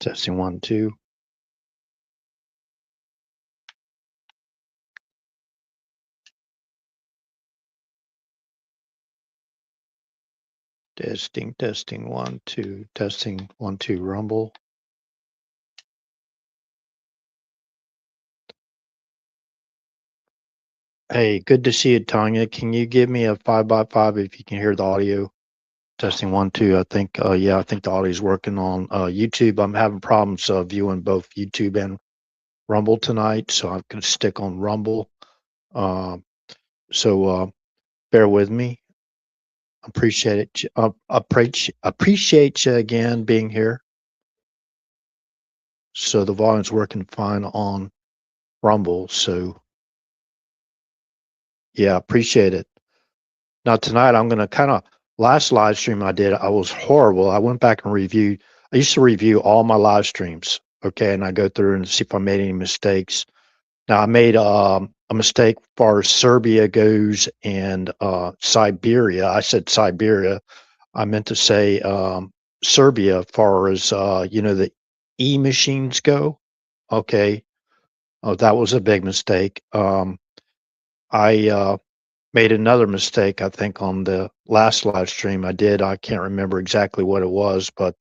Testing 1, 2. Testing 1, 2. Testing 1, 2. Rumble. Hey, good to see you, Tanya. Can you give me a 5x5 if you can hear the audio? Testing 1, 2. I think, yeah, I think the audio is working on YouTube. I'm having problems viewing both YouTube and Rumble tonight, so I'm going to stick on Rumble. So bear with me. Appreciate it. Appreciate you again being here. So the volume's working fine on Rumble. So yeah, appreciate it. Now tonight I'm going to last live stream I did, I was horrible. I went back and reviewed. I used to review all my live streams. Okay. And I go through and see if I made any mistakes. Now I made a mistake as far as Serbia goes and Siberia. I said Siberia. I meant to say Serbia as far as, the E machines go. Okay. Oh, that was a big mistake. I made another mistake, I think, on the last live stream I did. I can't remember exactly what it was, but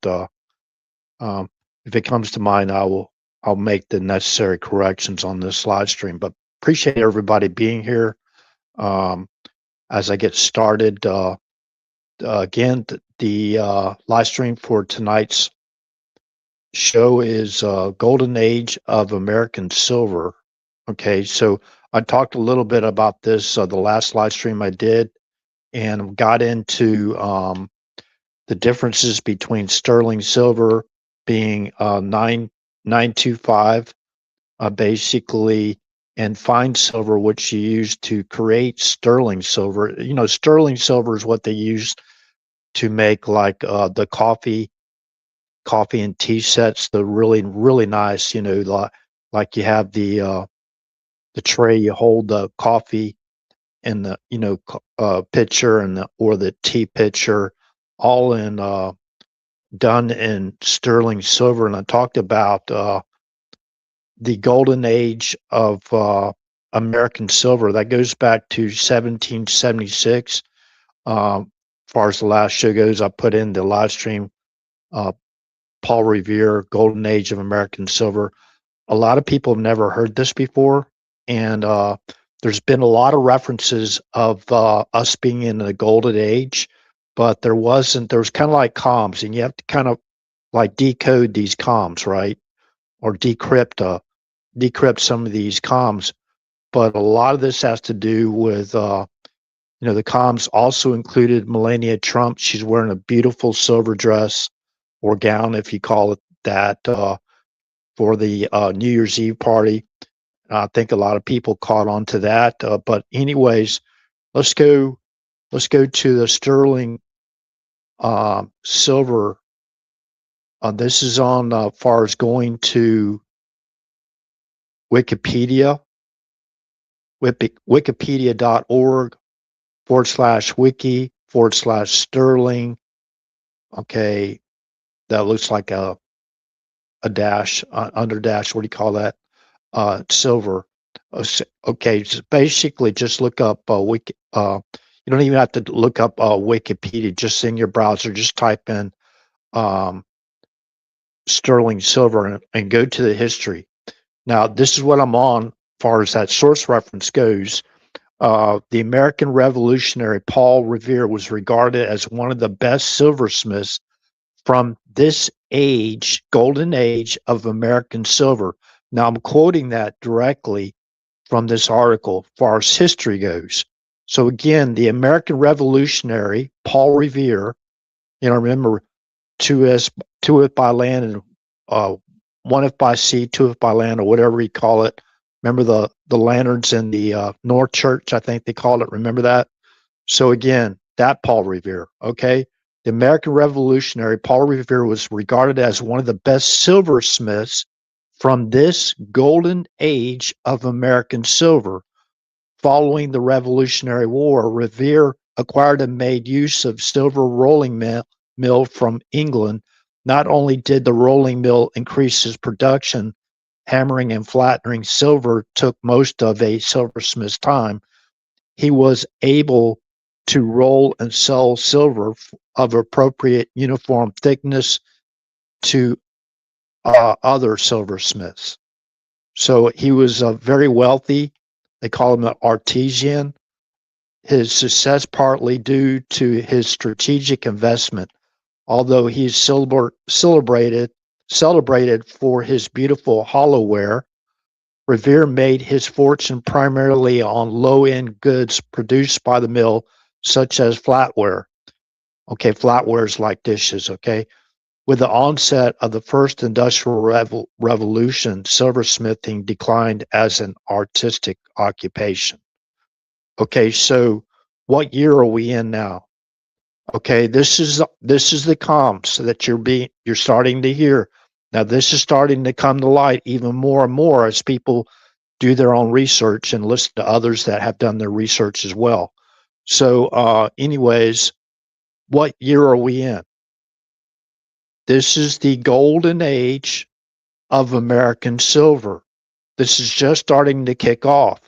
if it comes to mind, I'll make the necessary corrections on this live stream. But appreciate everybody being here. As I get started, again, the live stream for tonight's show is Golden Age of American Silver. Okay, so I talked a little bit about this the last live stream I did, and got into the differences between sterling silver being 925 basically, and fine silver, which you use to create sterling silver. Sterling silver is what they use to make like the coffee and tea sets, the really, really nice, like you have the tray, you hold the coffee and the pitcher or the tea pitcher, all in done in sterling silver. And I talked about the golden age of American silver that goes back to 1776. As far as the last show goes, I put in the live stream Paul Revere, Golden Age of American Silver. A lot of people have never heard this before, and there's been a lot of references of us being in the golden age, but there wasn't. There was kind of like comms, and you have to kind of like decode these comms, right? Or decrypt some of these comms. But a lot of this has to do with the comms also included Melania Trump. She's wearing a beautiful silver dress or gown, if you call it that, for the New Year's Eve party. I think a lot of people caught on to that. But anyways, let's go to the sterling silver. This is on far as going to Wikipedia, wikipedia.org/wiki/sterling. Okay, that looks like a dash, under dash. What do you call that? Silver. Okay, so basically just look up wiki. You don't even have to look up Wikipedia. Just in your browser, just type in sterling silver and go to the history. Now, this is what I'm on as far as that source reference goes. The American revolutionary Paul Revere was regarded as one of the best silversmiths from this age, golden age of American silver. Now, I'm quoting that directly from this article as far as history goes. So again, the American revolutionary Paul Revere, remember, two if by land and one if by sea, two if by land, or whatever you call it. Remember the lanterns in the North Church, I think they called it. Remember that? So again, that Paul Revere, okay? The American revolutionary Paul Revere was regarded as one of the best silversmiths from this golden age of American silver. Following the Revolutionary War, Revere acquired and made use of silver rolling mill from England not only did the rolling mill increase its production, hammering and flattening silver took most of a silversmith's time. He was able to roll and sell silver of appropriate uniform thickness to other silversmiths. So he was very wealthy. They call him an artisan. His success partly due to his strategic investment. Although he's celebrated for his beautiful hollowware, Revere made his fortune primarily on low-end goods produced by the mill, such as flatware. Okay, flatware is like dishes, okay? With the onset of the first industrial revolution, silversmithing declined as an artistic occupation. Okay, so what year are we in now? Okay, this is the comps that you're starting to hear. Now this is starting to come to light even more and more as people do their own research and listen to others that have done their research as well. So anyways, what year are we in? This is the golden age of American silver. This is just starting to kick off.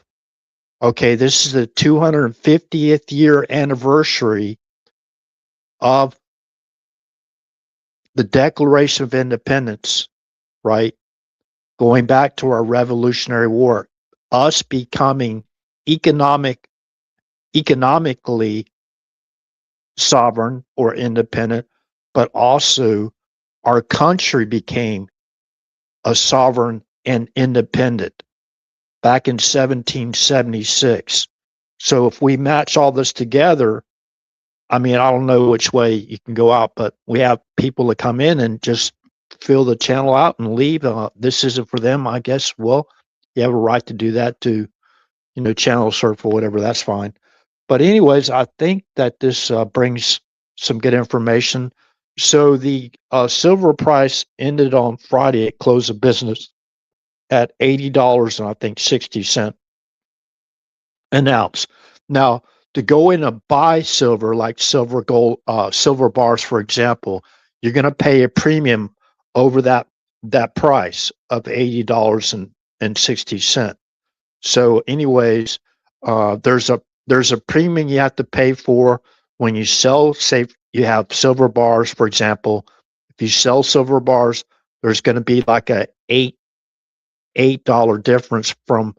Okay, this is the 250th year anniversary of the Declaration of Independence, right? Going back to our Revolutionary War, us becoming economically sovereign or independent, but also our country became a sovereign and independent back in 1776. So if we match all this together, I mean, I don't know which way you can go out, but we have people that come in and just fill the channel out and leave. This isn't for them, I guess. Well, you have a right to do that, to, channel surf or whatever. That's fine. But anyways, I think that this brings some good information. So the silver price ended on Friday at close of business at $80 and I think 60 cents an ounce. Now, to go in and buy silver, like silver bars, for example, you're going to pay a premium over that price of $80.60. So, anyways, there's a premium you have to pay for when you sell. Say you have silver bars, for example. If you sell silver bars, there's going to be like a $8 difference from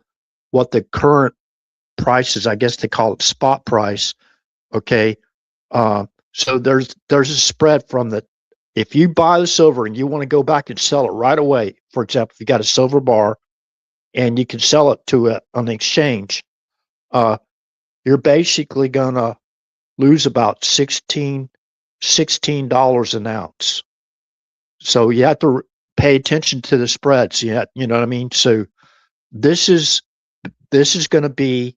what the current prices, I guess they call it spot price. Okay. So there's a spread from if you buy the silver and you want to go back and sell it right away, for example, if you got a silver bar and you can sell it to an exchange, you're basically going to lose about $16 an ounce. So you have to pay attention to the spreads. You know what I mean? So this is going to be,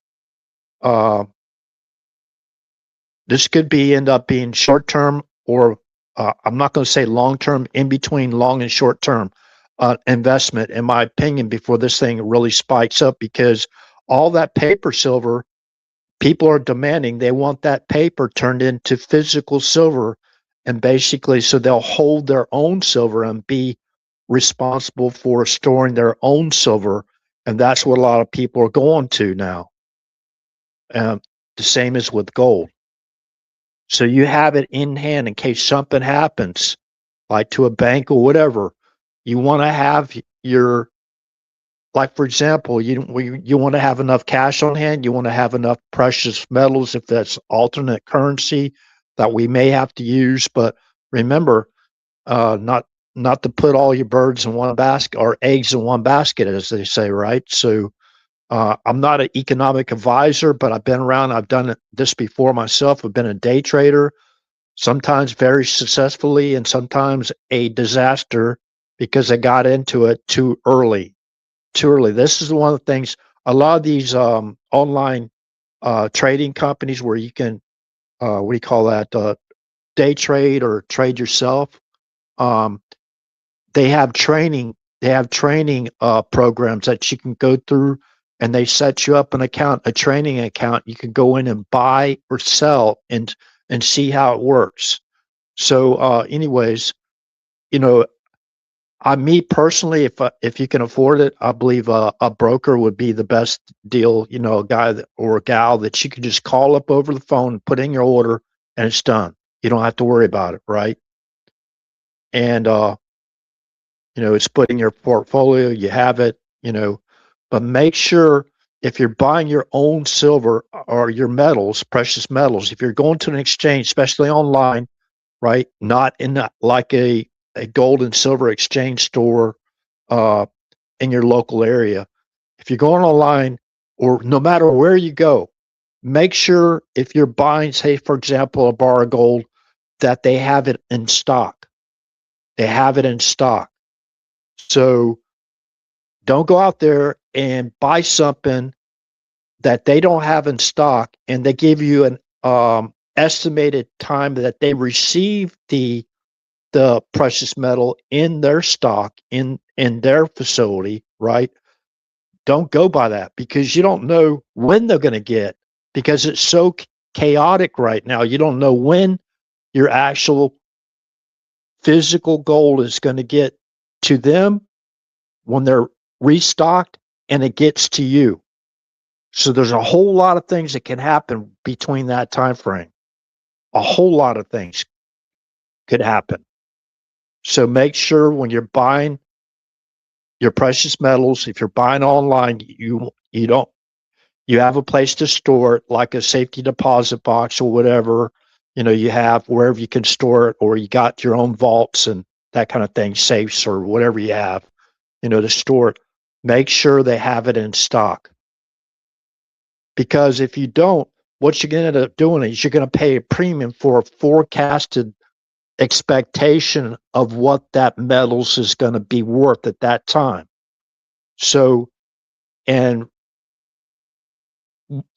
this could end up being short term, or I'm not going to say long term, in between long and short term investment, in my opinion, before this thing really spikes up, because all that paper silver, people are demanding, they want that paper turned into physical silver, and basically so they'll hold their own silver and be responsible for storing their own silver. And that's what a lot of people are going to now. The same as with gold. So you have it in hand in case something happens, like to a bank or whatever. You want to have like, for example, you want to have enough cash on hand. You want to have enough precious metals, if that's alternate currency that we may have to use. But remember, not to put all your birds in one basket, or eggs in one basket, as they say, right? So I'm not an economic advisor, but I've been around. I've done this before myself. I've been a day trader, sometimes very successfully and sometimes a disaster because I got into it too early. This is one of the things, a lot of these online trading companies where you can, what do you call that, day trade or trade yourself. They have training programs that you can go through, and they set you up a training account. You can go in and buy or sell and see how it works. So anyways, you know, me personally, if you can afford it, I believe a broker would be the best deal. You know, a guy or a gal that you can just call up over the phone, put in your order, and it's done. You don't have to worry about it, right? And it's put in your portfolio. You have it. But make sure if you're buying your own silver or your metals, precious metals, if you're going to an exchange, especially online, right? Not in like a gold and silver exchange store in your local area. If you're going online or no matter where you go, make sure if you're buying, say, for example, a bar of gold, that they have it in stock. They have it in stock. So don't go out there and buy something that they don't have in stock and they give you an estimated time that they receive the precious metal in their stock in their facility, right? Don't go by that because you don't know when they're going to get, because it's so chaotic right now. You don't know when your actual physical gold is going to get to them when they're restocked and it gets to you. So there's a whole lot of things that can happen between that time frame. A whole lot of things could happen. So make sure when you're buying your precious metals, if you're buying online, you have a place to store it, like a safety deposit box or whatever, you have wherever you can store it, or you got your own vaults and that kind of thing, safes or whatever you have, to store it. Make sure they have it in stock. Because if you don't, what you're going to end up doing is you're going to pay a premium for a forecasted expectation of what that metals is going to be worth at that time. So, and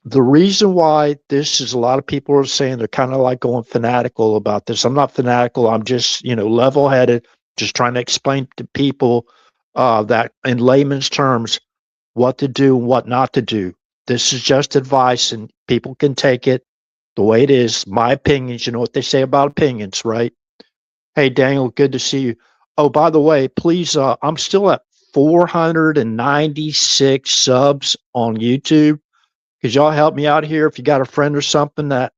the reason why this is, a lot of people are saying they're kind of like going fanatical about this. I'm not fanatical. I'm just, level headed, just trying to explain to people that in layman's terms, what to do and what not to do. This is just advice and people can take it the way it is. My opinions, you know what they say about opinions, right? Hey, Daniel, good to see you. Oh, by the way, please, I'm still at 496 subs on YouTube. Could y'all help me out here? If you got a friend or something that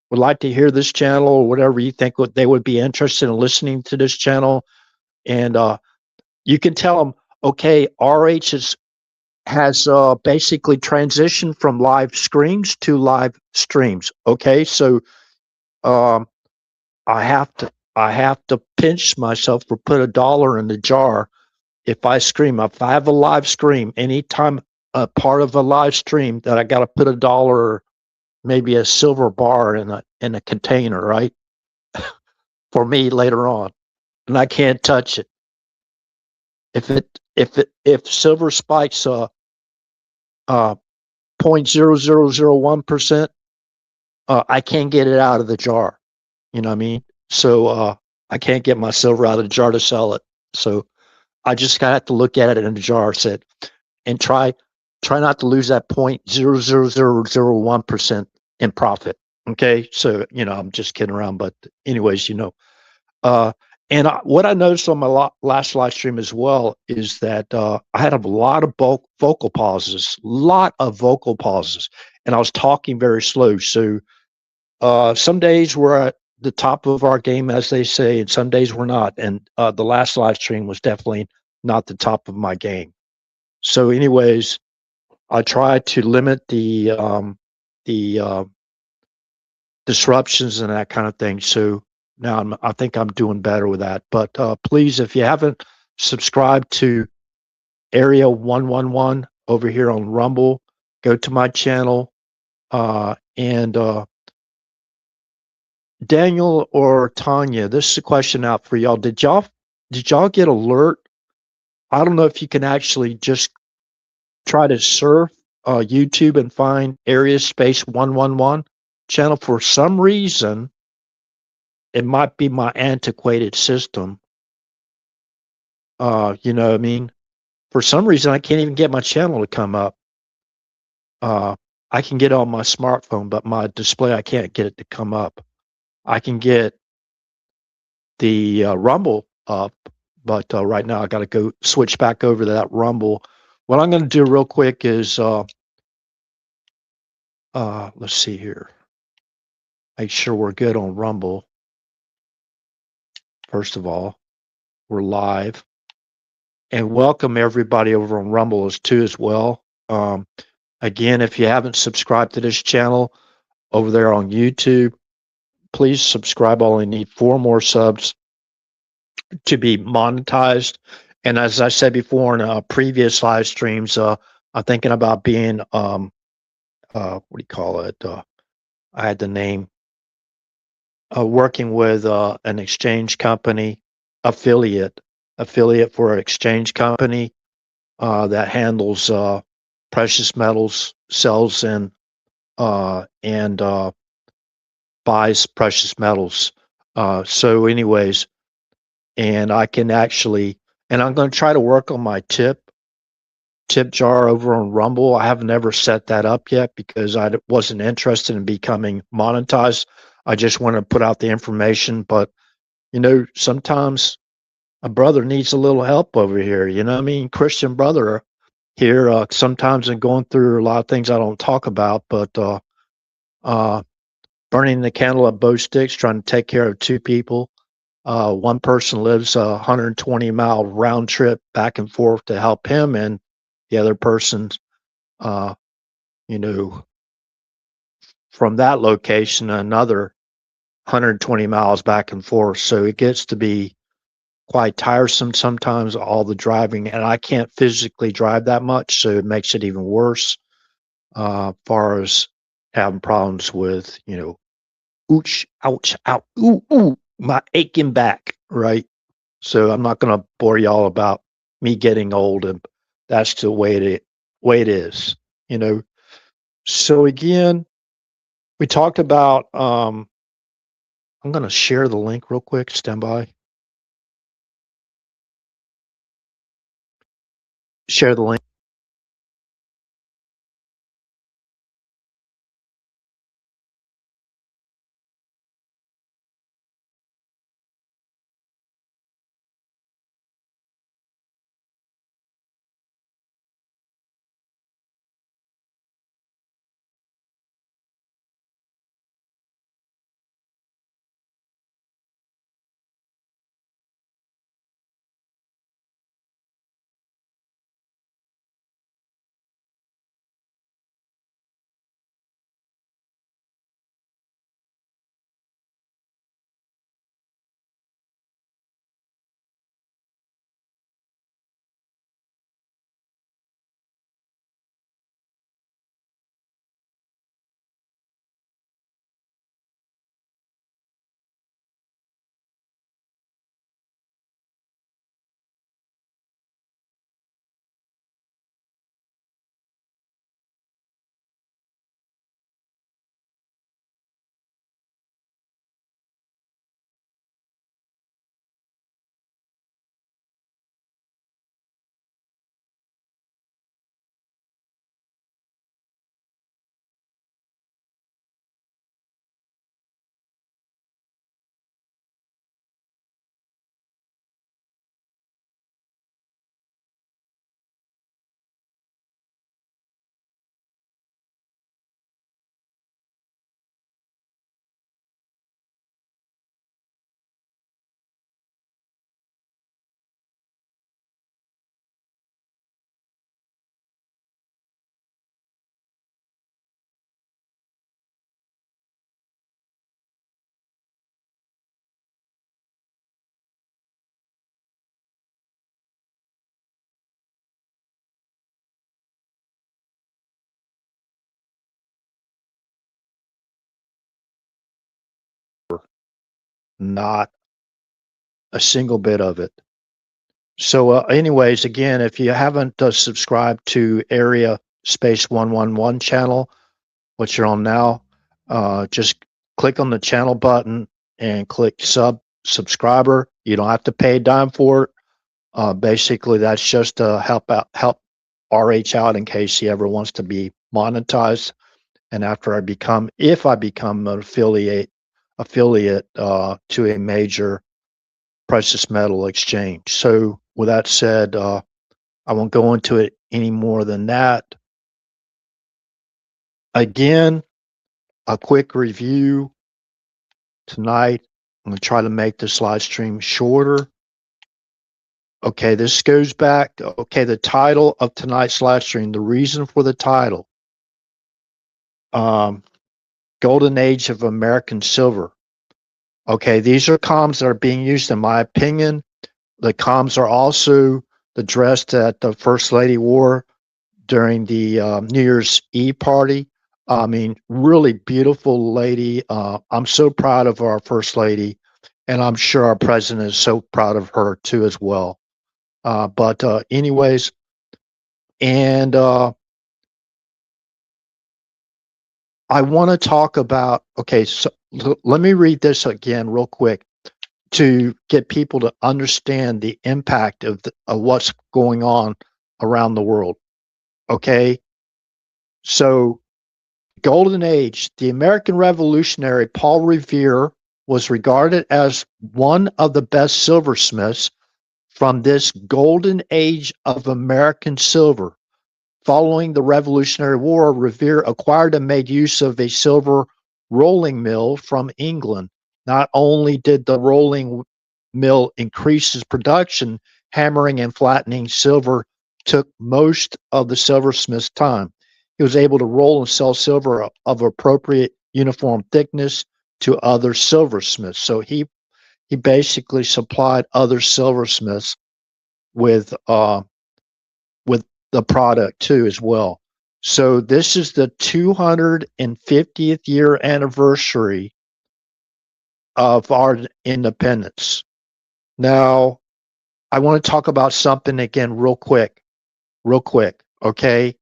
would like to hear this channel or whatever you think they would be interested in listening to this channel, and you can tell them, okay, RH has basically transitioned from live screens to live streams. Okay, so I have to pinch myself or put $1 in the jar if I stream. If I have a live stream, anytime a part of a live stream, that I got to put $1 or maybe a silver bar in a container, right? For me later on, and I can't touch it. If silver spikes 0.0001%, I can't get it out of the jar. You know what I mean? So I can't get my silver out of the jar to sell it. So I just have to look at it in the jar, and try not to lose that 0.00001% in profit. Okay, so I'm just kidding around, but anyways, and what I noticed on my last live stream as well is that I had a lot of vocal pauses, and I was talking very slow. So some days we're at the top of our game, as they say, and some days we're not. And the last live stream was definitely not the top of my game. So, anyways, I try to limit the disruptions and that kind of thing. So now I think I'm doing better with that. But please, if you haven't subscribed to Area 111 over here on Rumble, go to my channel. And Daniel or Tanya, this is a question out for y'all. Did y'all get alert? I don't know if you can actually just try to surf YouTube and find Area Space 111 channel. For some reason, it might be my antiquated system. You know what I mean? For some reason, I can't even get my channel to come up. I can get it on my smartphone, but my display, I can't get it to come up. I can get the Rumble up. But right now I got to go switch back over to that Rumble. What I'm going to do real quick is, let's see here. Make sure we're good on Rumble. First of all, we're live. And welcome everybody over on Rumble as well. Again, if you haven't subscribed to this channel over there on YouTube, please subscribe. I only need 4 more subs to be monetized. And as I said before in previous live streams, I'm thinking about being, what do you call it? I had the name, working with an exchange company, affiliate for an exchange company that handles precious metals, sells and buys precious metals. So anyways, and I can actually, and I'm going to try to work on my tip jar over on Rumble. I have never set that up yet because I wasn't interested in becoming monetized. I just want to put out the information, but you know, sometimes a brother needs a little help over here. You know what I mean? Christian brother here. Sometimes I'm going through a lot of things I don't talk about, but burning the candle at both sticks, trying to take care of 2 people. One person lives a 120-mile round trip back and forth to help him, and the other person's, you know, from that location, another 120 miles back and forth. So it gets to be quite tiresome sometimes, all the driving, and I can't physically drive that much, so it makes it even worse. Far as having problems with, you know, ouch, ouch, out, ooh, my aching back, right? So I'm not going to bore y'all about me getting old, and that's the way it is, you know. So again, we talked about. I'm going to share the link real quick. Stand by. Share the link. Not a single bit of it. So, anyways, again, if you haven't subscribed to Area Space 111 channel, what you're on now, just click on the channel button and click subscriber. You don't have to pay a dime for it. Basically, that's just to help RH out in case he ever wants to be monetized. And after if I become an affiliate to a major precious metal exchange. So with that said, I won't go into it any more than that. Again, a quick review tonight. I'm going to try to make this live stream shorter. Okay, this goes back. Okay, the title of tonight's live stream, the reason for the title, Golden Age of American Silver. Okay, these are comms that are being used, in my opinion. The comms are also the dress that the First Lady wore during the New Year's Eve party. I mean, really beautiful lady. I'm so proud of our First Lady, and I'm sure our president is so proud of her too as well. But anyways, and I want to talk about, okay, so let me read this again real quick to get people to understand the impact of what's going on around the world. Okay, so Golden Age, the American revolutionary Paul Revere was regarded as one of the best silversmiths from this golden age of American silver. Following the Revolutionary War, Revere acquired and made use of a silver rolling mill from England. Not only did the rolling mill increase its production, hammering and flattening silver took most of the silversmith's time. He was able to roll and sell silver of appropriate uniform thickness to other silversmiths. So he basically supplied other silversmiths with the product too as well. So this is the 250th year anniversary of our independence. Now, I want to talk about something again real quick, okay?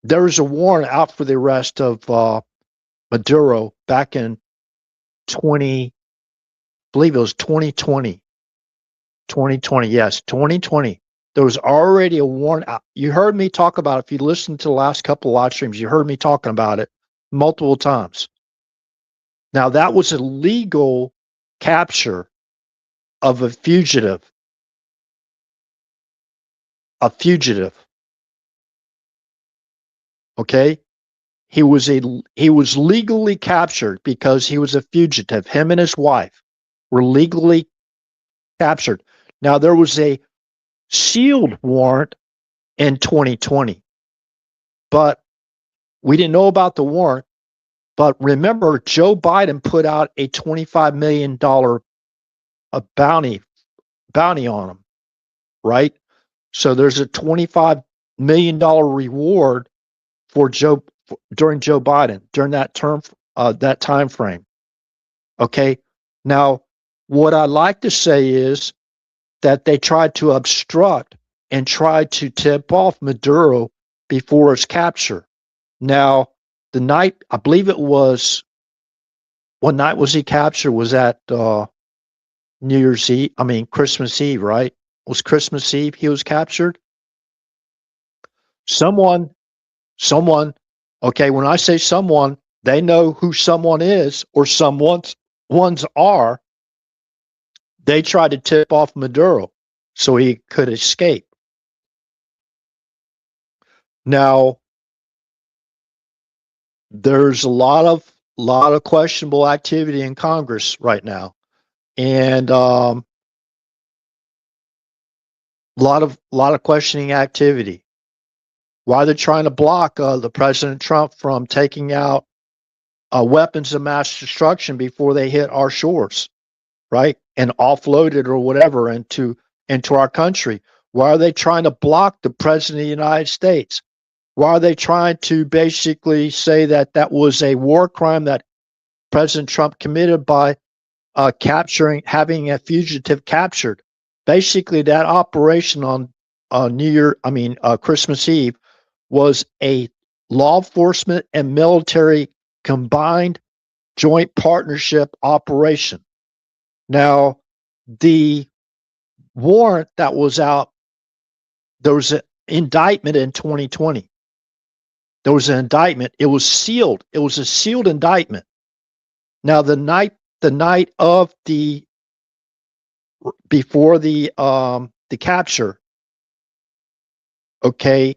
There was a warrant out for the arrest of Maduro back in 20, I believe it was 2020. 2020, yes, 2020. There was already a warrant out. You heard me talk about it. If you listened to the last couple of live streams, you heard me talking about it multiple times. Now, that was a legal capture of a fugitive. Okay? He was legally captured because he was a fugitive. Him and his wife were legally captured. Now, there was a sealed warrant in 2020, but we didn't know about the warrant. But remember, Joe Biden put out a $25 million bounty on him, right? So there's a $25 million reward for during Joe Biden during that time frame. Okay. Now, what I like to say is that they tried to obstruct and tried to tip off Maduro before his capture. Now, the night, I believe it was, what night was he captured? Was that New Year's Eve? I mean, Christmas Eve, right? It was Christmas Eve he was captured? Someone, okay, when I say someone, they know who someone is or ones are. They tried to tip off Maduro so he could escape. Now, there's a lot of questionable activity in Congress right now, and a lot of questioning activity. Why they're trying to block the President Trump from taking out weapons of mass destruction before they hit our shores, right, and offload it or whatever into our country. Why are they trying to block the President of the United States? Why are they trying to basically say that that was a war crime that President Trump committed by having a fugitive captured? Basically, that operation on Christmas Eve was a law enforcement and military combined joint partnership operation. Now, the warrant that was out, there was an indictment in 2020. There was an indictment. It was sealed. It was a sealed indictment. Now the night of before the capture, okay,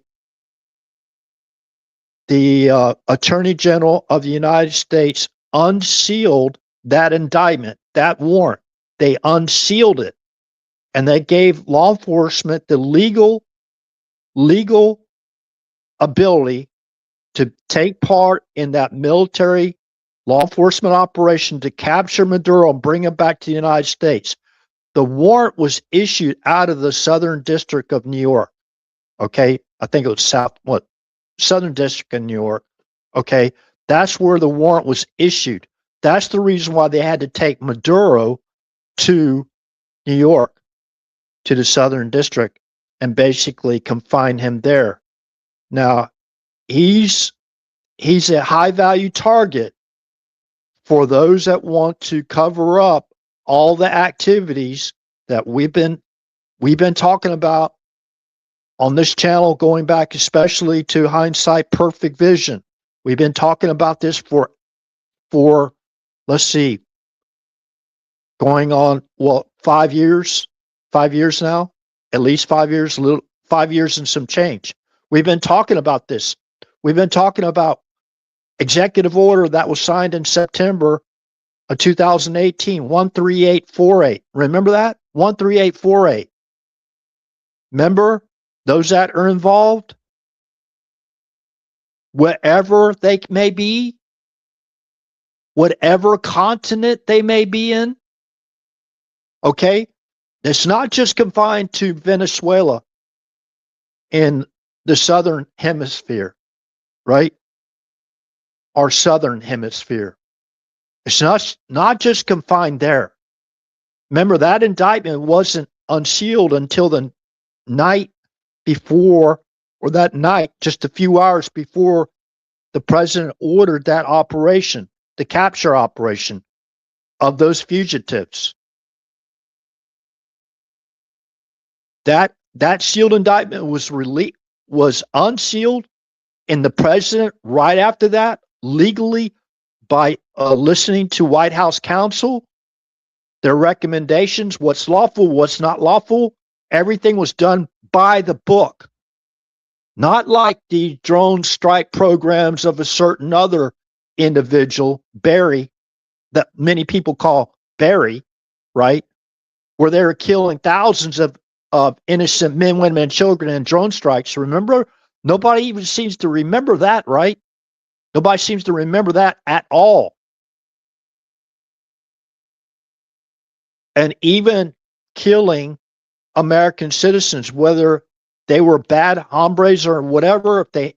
the Attorney General of the United States unsealed that indictment, that warrant. They unsealed it, and they gave law enforcement the legal ability to take part in that military law enforcement operation to capture Maduro and bring him back to the United States. The warrant was issued out of the Southern District of New York. Okay, I think it was Southern District of New York. Okay, that's where the warrant was issued. That's the reason why they had to take Maduro to New York, to the Southern District, and basically confine him there. Now, he's a high value target for those that want to cover up all the activities that we've been talking about on this channel, going back especially to Hindsight Perfect Vision. We've been talking about this for let's see, going on 5 years now, at least 5 years, 5 years and some change. We've been talking about this. We've been talking about executive order that was signed in September of 2018, 13848. Remember that? 13848. Remember those that are involved, wherever they may be, whatever continent they may be in. Okay? It's not just confined to Venezuela in the southern hemisphere, right? Our southern hemisphere. It's not just confined there. Remember, that indictment wasn't unsealed until the night before, or that night, just a few hours before the president ordered that operation, the capture operation of those fugitives. That sealed indictment was unsealed, and the president right after that, legally, by listening to White House counsel, their recommendations, what's lawful, what's not lawful, everything was done by the book. Not like the drone strike programs of a certain other individual, Barry, that many people call Barry, right? Where they were killing thousands of innocent men, women, and children in drone strikes. Remember? Nobody even seems to remember that, right? Nobody seems to remember that at all. And even killing American citizens, whether they were bad hombres or whatever, if they,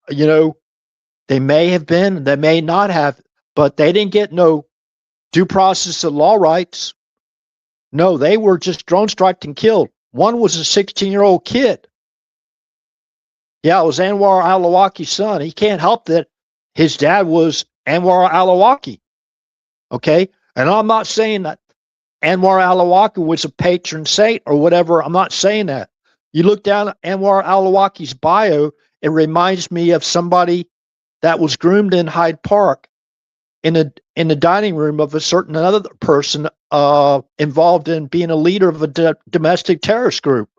they may have been, they may not have, but they didn't get no due process of law rights. No, they were just drone striked and killed. One was a 16-year-old kid. Yeah, it was Anwar al-Awlaki's son. He can't help that his dad was Anwar al-Awlaki. Okay? And I'm not saying that Anwar al-Awlaki was a patron saint or whatever. I'm not saying that. You look down at Anwar al-Awlaki's bio, it reminds me of somebody that was groomed in Hyde Park in the dining room of a certain other person involved in being a leader of a domestic terrorist group,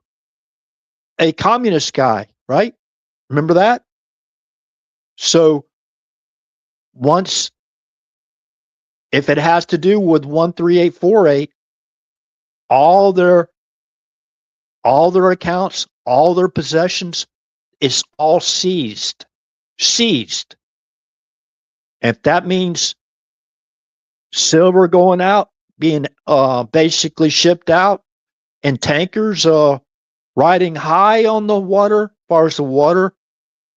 a communist guy, right? Remember that? So once, if it has to do with 13848, all their accounts, all their possessions, is all seized. If that means silver going out, being basically shipped out, and tankers riding high on the water, as far as the water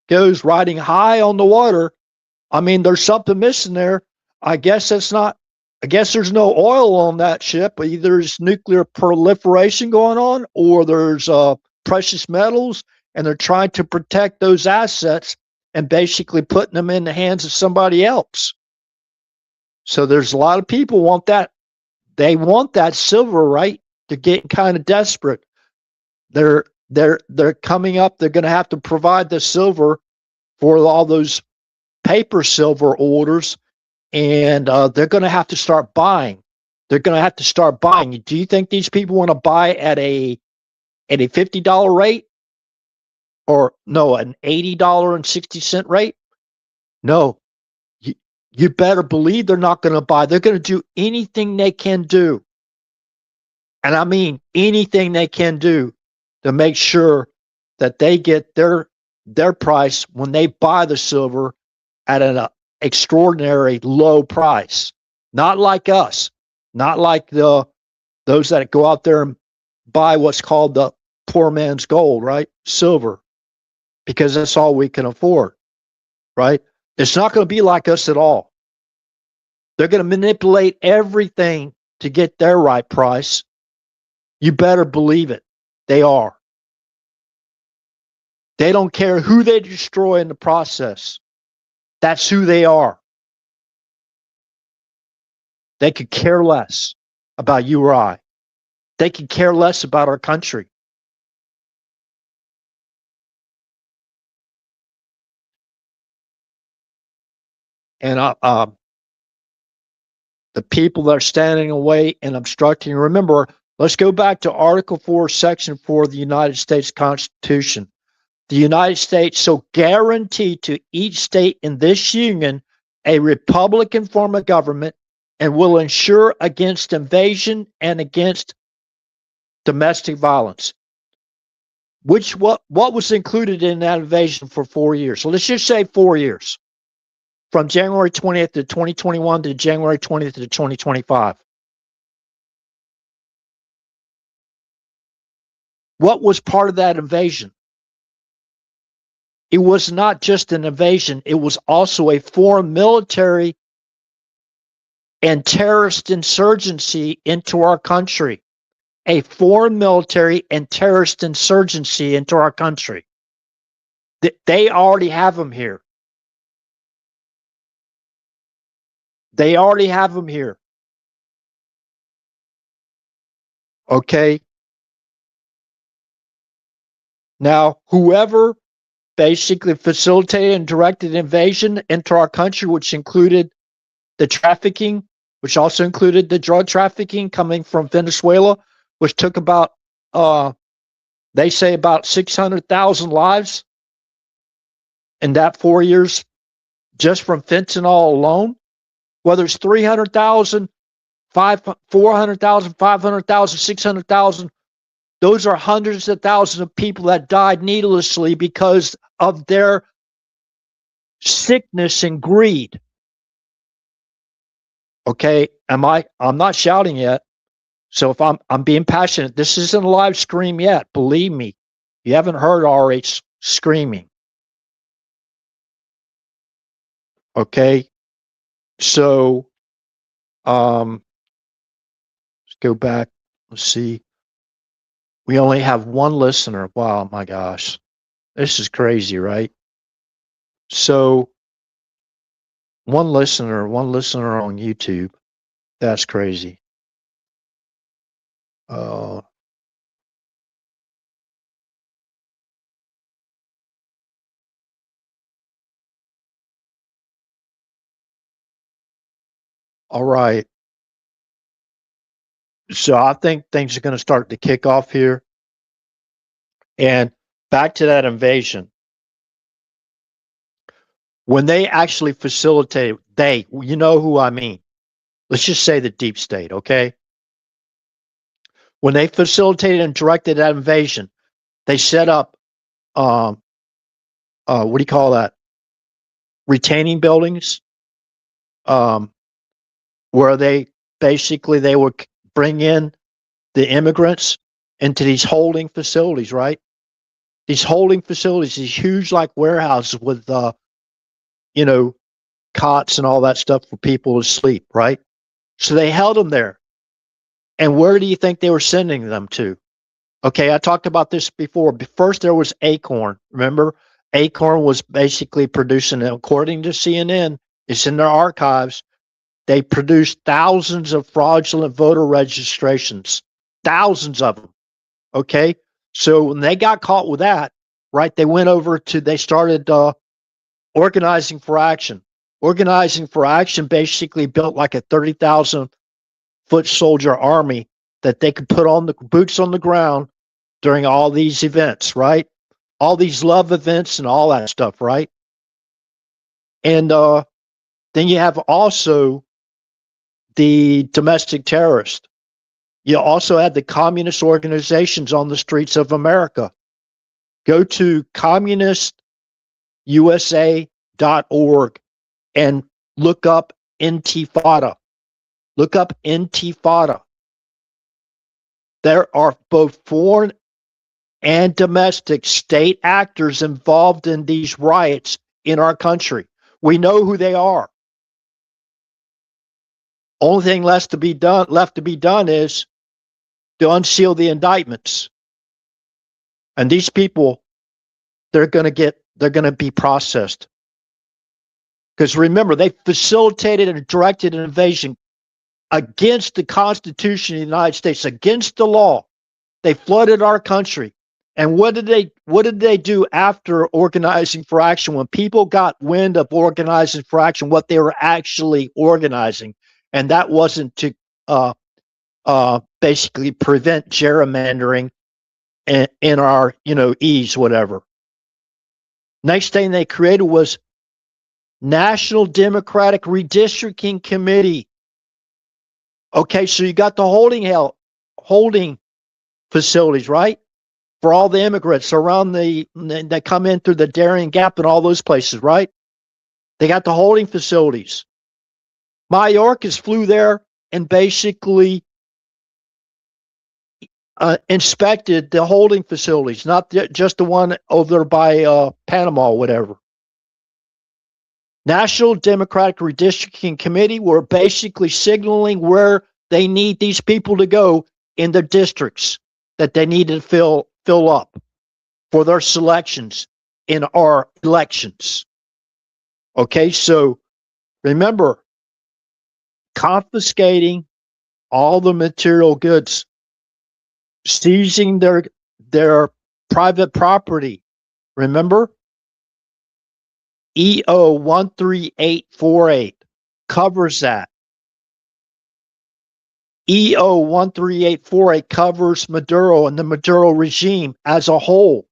goes, riding high on the water, I mean, there's something missing there. I guess there's no oil on that ship. Either there's nuclear proliferation going on, or there's precious metals, and they're trying to protect those assets and basically putting them in the hands of somebody else. So there's a lot of people want that. They want that silver, right? They're getting kind of desperate. They're coming up. They're going to have to provide the silver for all those paper silver orders and they're going to have to start buying. They're going to have to start buying. Do you think these people want to buy at a $50 rate, or no, an $80.60 rate? No, you better believe they're not going to buy. They're going to do anything they can do, and I mean anything they can do, to make sure that they get their price when they buy the silver at an extraordinary low price. Not like us, not like those that go out there and buy what's called the poor man's gold, right? Silver, because that's all we can afford, right? It's not going to be like us at all. They're going to manipulate everything to get their right price. You better believe it. They are. They don't care who they destroy in the process. That's who they are. They could care less about you or I. They could care less about our country. And the people that are standing in the way and obstructing. Remember, let's go back to Article 4, Section 4 of the United States Constitution. The United States shall guarantee to each state in this union a republican form of government, and will ensure against invasion and against domestic violence. What was included in that invasion for 4 years? So let's just say 4 years. From January 20th to 2021 to January 20th to 2025. What was part of that invasion? It was not just an invasion, it was also a foreign military and terrorist insurgency into our country. A foreign military and terrorist insurgency into our country. They already have them here. They already have them here. Okay. Now, whoever basically facilitated and directed invasion into our country, which included the trafficking, which also included the drug trafficking coming from Venezuela, which took about, they say about 600,000 lives in that 4 years just from fentanyl alone. Whether it's 300,000, 400,000, 500,000, 600,000, those are hundreds of thousands of people that died needlessly because of their sickness and greed. Okay, I'm not shouting yet. So if I'm being passionate, this isn't a live stream yet. Believe me, you haven't heard RH screaming. Okay, so let's go back. Let's see. We only have one listener. Wow, my gosh, this is crazy, right? So one listener on YouTube. That's crazy. All right. So I think things are going to start to kick off here. And back to that invasion. When they actually facilitated, you know who I mean. Let's just say the deep state, okay? When they facilitated and directed that invasion, they set up, what do you call that? Retaining buildings, where they would bring in the immigrants into these holding facilities, right? These holding facilities, these huge like warehouses with, cots and all that stuff for people to sleep, right? So they held them there. And where do you think they were sending them to? Okay, I talked about this before. First, there was Acorn. Remember, Acorn was basically producing, according to CNN, it's in their archives, they produced thousands of fraudulent voter registrations, thousands of them. Okay, so when they got caught with that, right, they started organizing for action. Organizing for Action basically built like a 30,000 foot soldier army that they could put on the boots on the ground during all these events, right? All these love events and all that stuff, right? And then you have also the domestic terrorist. You also had the communist organizations on the streets of America. Go to communistusa.org and look up Intifada. Look up Intifada. There are both foreign and domestic state actors involved in these riots in our country. We know who they are. Only thing left to be done is to unseal the indictments. And these people, they're going to be processed. Because remember, they facilitated and directed an invasion against the Constitution of the United States, against the law. They flooded our country. And what did they do after Organizing for Action? When people got wind of Organizing for Action, what they were actually organizing, and that wasn't to basically prevent gerrymandering in our, ease, whatever. Next thing they created was National Democratic Redistricting Committee. Okay, so you got the holding facilities, right? For all the immigrants around that come in through the Darien Gap and all those places, right? They got the holding facilities. Mayorkas flew there and basically inspected the holding facilities, not just the one over there by Panama or whatever. National Democratic Redistricting Committee were basically signaling where they need these people to go in the districts that they need to fill up for their selections in our elections. Okay, so remember, confiscating all the material goods, seizing their private property. Remember? EO 13848 covers that. EO 13848 covers Maduro and the Maduro regime as a whole.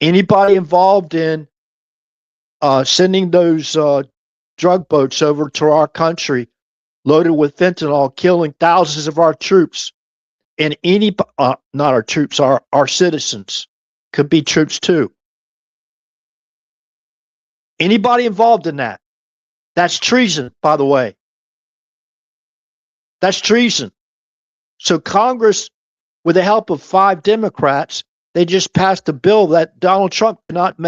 Anybody involved in sending those drug boats over to our country loaded with fentanyl, killing thousands of our troops, and not our troops, our citizens, could be troops too. Anybody involved in that, that's treason, by the way. That's treason. So Congress, with the help of 5 Democrats, they just passed a bill that Donald Trump cannot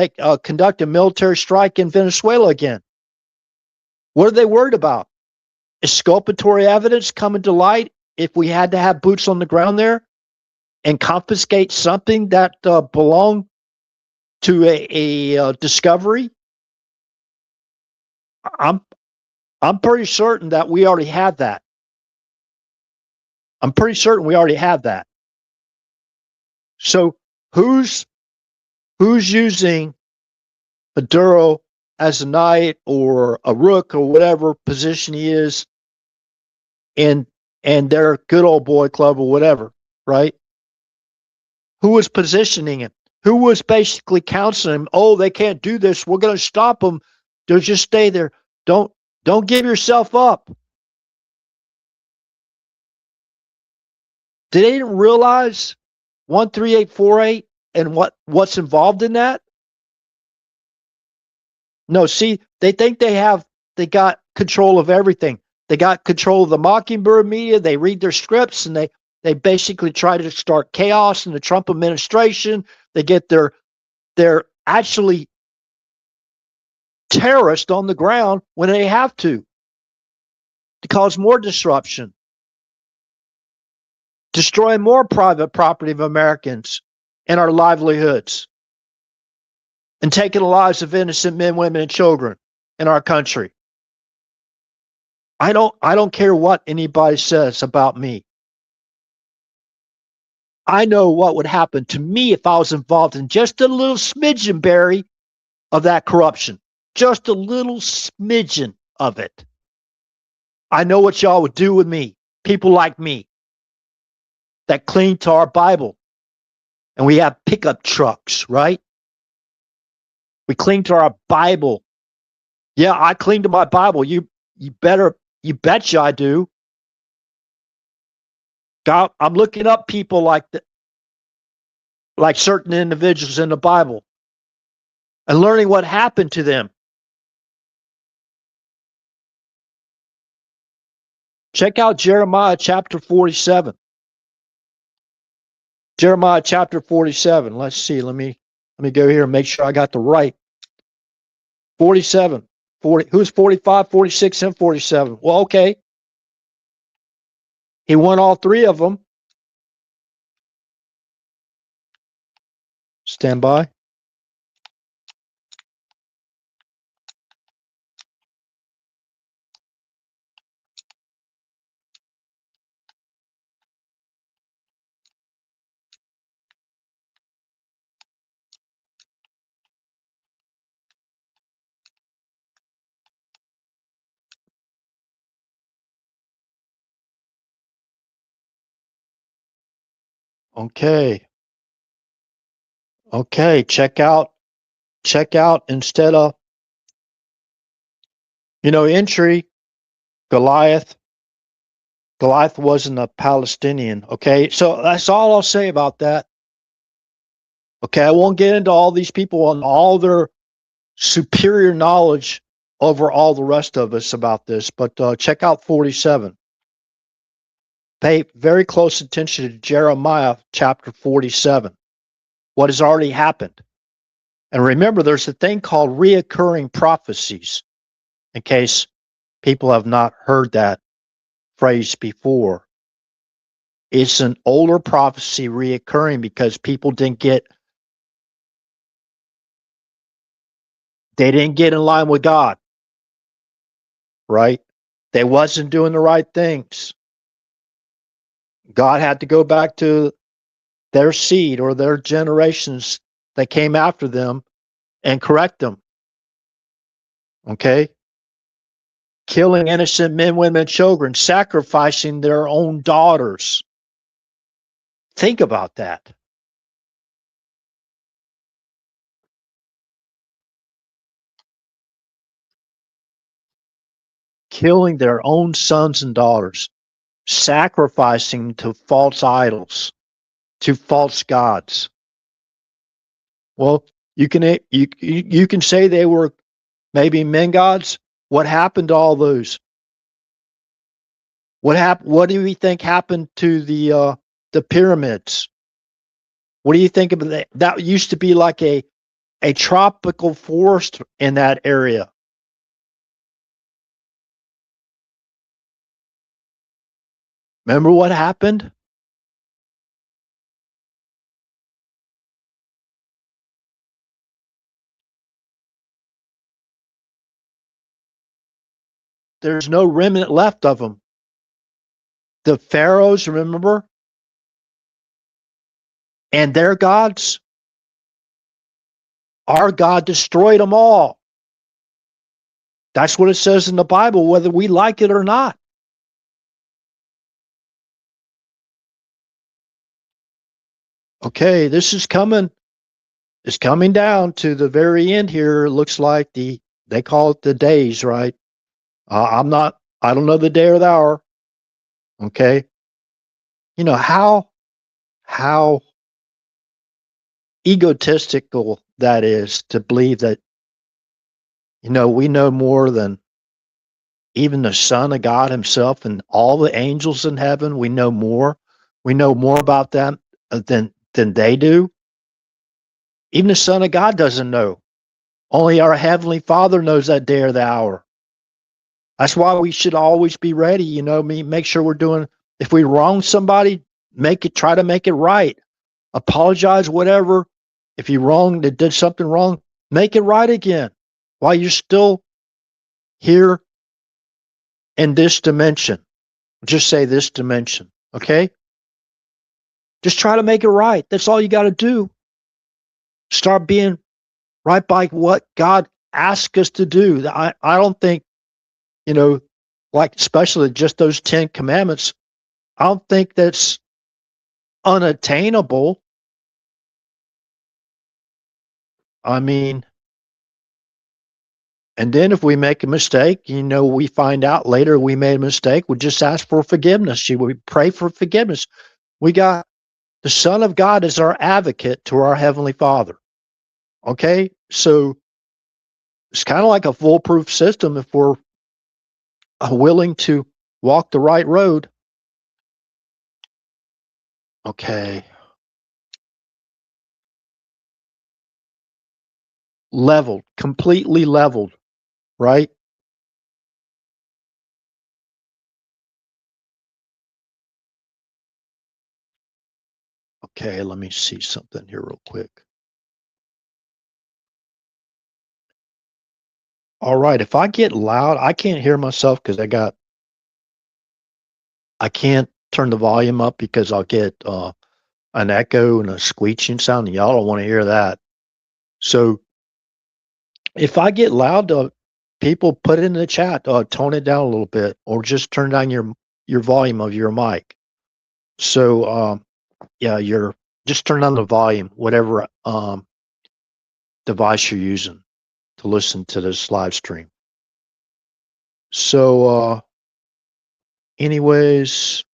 conduct a military strike in Venezuela again. What are they worried about? Exculpatory evidence coming to light if we had to have boots on the ground there and confiscate something that belonged to a discovery? I'm pretty certain that we already have that. I'm pretty certain we already have that. So who's using Maduro as a knight or a rook or whatever position he is in their good old boy club or whatever, right? Who was positioning him? Who was basically counseling him? Oh, they can't do this. We're going to stop them. They'll just stay there. Don't give yourself up. Did they didn't realize 13848 and what's involved in that? No, see, they think they got control of everything. They got control of the Mockingbird media. They read their scripts and they basically try to start chaos in the Trump administration. They get they're actually terrorists on the ground when they have to cause more disruption, destroy more private property of Americans and our livelihoods, and taking the lives of innocent men, women, and children in our country. I don't care what anybody says about me. I know what would happen to me if I was involved in just a little smidgen, Barry, of that corruption. Just a little smidgen of it. I know what y'all would do with me. People like me that cling to our Bible. And we have pickup trucks, right? We cling to our Bible. Yeah, I cling to my Bible. You betcha I do. God, I'm looking up people like certain individuals in the Bible and learning what happened to them. Check out Jeremiah chapter 47. Jeremiah chapter 47. Let's see. Let me go here and make sure I got the right. 47. 40. Who's 45, 46, and 47? Well, okay. He won all three of them. Stand by. Okay. Okay. Check out instead of, entry, Goliath. Goliath wasn't a Palestinian. Okay. So that's all I'll say about that. Okay. I won't get into all these people and all their superior knowledge over all the rest of us about this, but check out 47. Pay very close attention to Jeremiah chapter 47, what has already happened. And remember, there's a thing called reoccurring prophecies, in case people have not heard that phrase before. It's an older prophecy reoccurring because people didn't get in line with God, right? They wasn't doing the right things. God had to go back to their seed or their generations that came after them and correct them. Okay? Killing innocent men, women, and children, sacrificing their own daughters. Think about that. Killing their own sons and daughters, sacrificing to false idols, to false gods. Well, you can say they were maybe men gods. What happened to all those? What do we think happened to the pyramids? What do you think of that? That used to be like a tropical forest in that area. Remember what happened? There's no remnant left of them. The pharaohs, remember? And their gods? Our God destroyed them all. That's what it says in the Bible, whether we like it or not. Okay, this is coming. It's coming down to the very end here. It looks like they call it the days, right? I don't know the day or the hour. Okay. You know how egotistical that is to believe that, we know more than even the Son of God himself and all the angels in heaven. We know more. We know more about them than they do. Even the Son of God doesn't know. Only our Heavenly Father knows that day or the hour. That's why we should always be ready, make sure we're doing, if we wrong somebody, try to make it right. Apologize, whatever. If you did something wrong, make it right again while you're still here in this dimension. Just say this dimension, okay? Just try to make it right. That's all you got to do. Start being right by what God ask us to do. I don't think, you know, like especially just those 10 commandments, I don't think that's unattainable. I mean, and then if we make a mistake, we find out later we made a mistake, we just ask for forgiveness. We pray for forgiveness. We got the Son of God as our advocate to our Heavenly Father. Okay? So it's kind of like a foolproof system if we're willing to walk the right road. Okay. Leveled, completely leveled, right? Okay, let me see something here real quick. All right, if I get loud, I can't hear myself because I can't turn the volume up because I'll get an echo and a screeching sound, and y'all don't want to hear that. So if I get loud, people put it in the chat, tone it down a little bit, or just turn down your volume of your mic. So yeah, you're just turn down the volume, whatever device you're using to listen to this live stream. So anyways,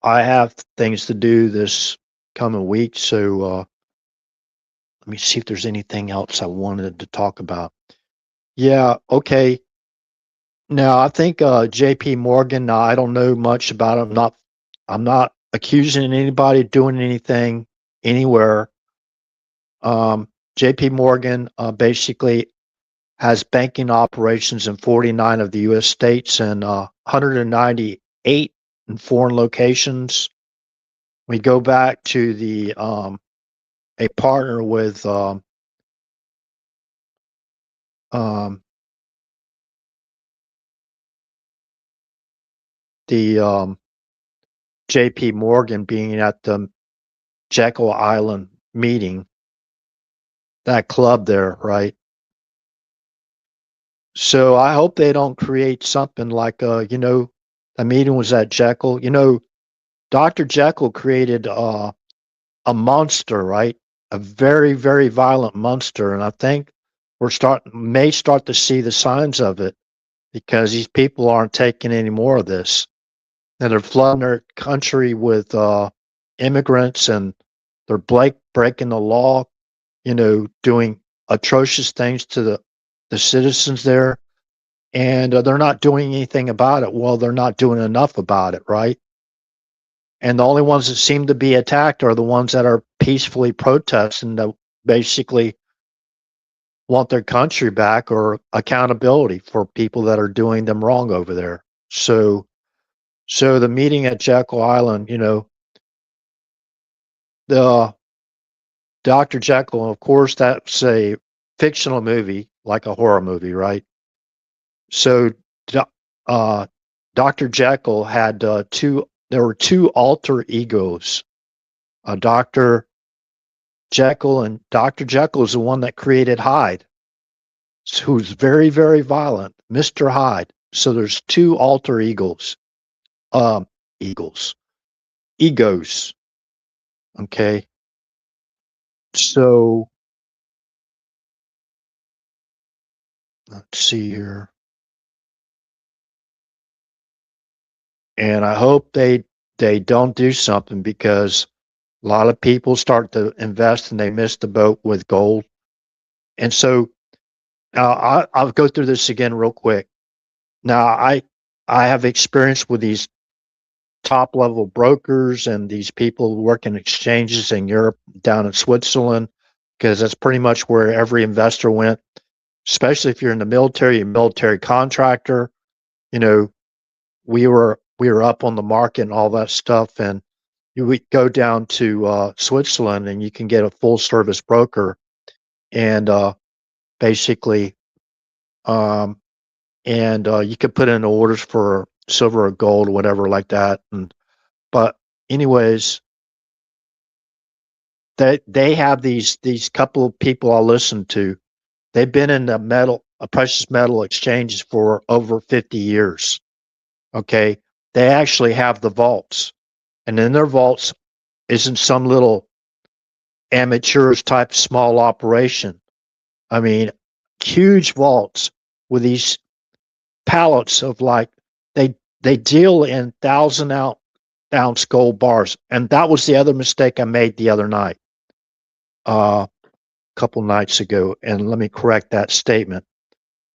I have things to do this coming week, so let me see if there's anything else I wanted to talk about. Yeah, okay. Now I think JP Morgan, now I don't know much about him. I'm not accusing anybody of doing anything anywhere. JP Morgan basically has banking operations in 49 of the US states and 198 in foreign locations. We go back to the a partner with the JP Morgan being at the Jekyll Island meeting, that club there, right? So I hope they don't create something like, the meeting was at Jekyll. Dr. Jekyll created a monster, right? A very, very violent monster. And I think may start to see the signs of it because these people aren't taking any more of this. And they're flooding their country with immigrants and they're breaking the law, doing atrocious things to the citizens there. And they're not doing anything about it. Well, they're not doing enough about it, right? And the only ones that seem to be attacked are the ones that are peacefully protesting that basically want their country back or accountability for people that are doing them wrong over there. So the meeting at Jekyll Island, the Dr. Jekyll, of course, that's a fictional movie, like a horror movie, right? So Dr. Jekyll had there were two alter egos, Dr. Jekyll, and Dr. Jekyll is the one that created Hyde, who's very, very violent, Mr. Hyde. So there's two alter egos, egos. Okay. So let's see here. And I hope they don't do something because a lot of people start to invest and they miss the boat with gold. And so I'll go through this again real quick. Now I have experience with these top level brokers and these people who work in exchanges in Europe, down in Switzerland, because that's pretty much where every investor went, especially if you're in the military, a military contractor. We were up on the market and all that stuff, and you would go down to Switzerland and you can get a full service broker and basically you could put in orders for silver or gold or whatever like that. But anyways, they have these couple of people I listen to. They've been in the precious metal exchanges for over 50 years. Okay, they actually have the vaults, and in their vaults isn't some little amateurish type small operation. I mean, huge vaults with these pallets of like they deal in ounce gold bars, and that was the other mistake I made the other night, a couple nights ago. And let me correct that statement.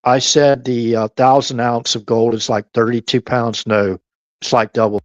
I said the 1,000 ounce of gold is like 32 pounds. No, it's like double.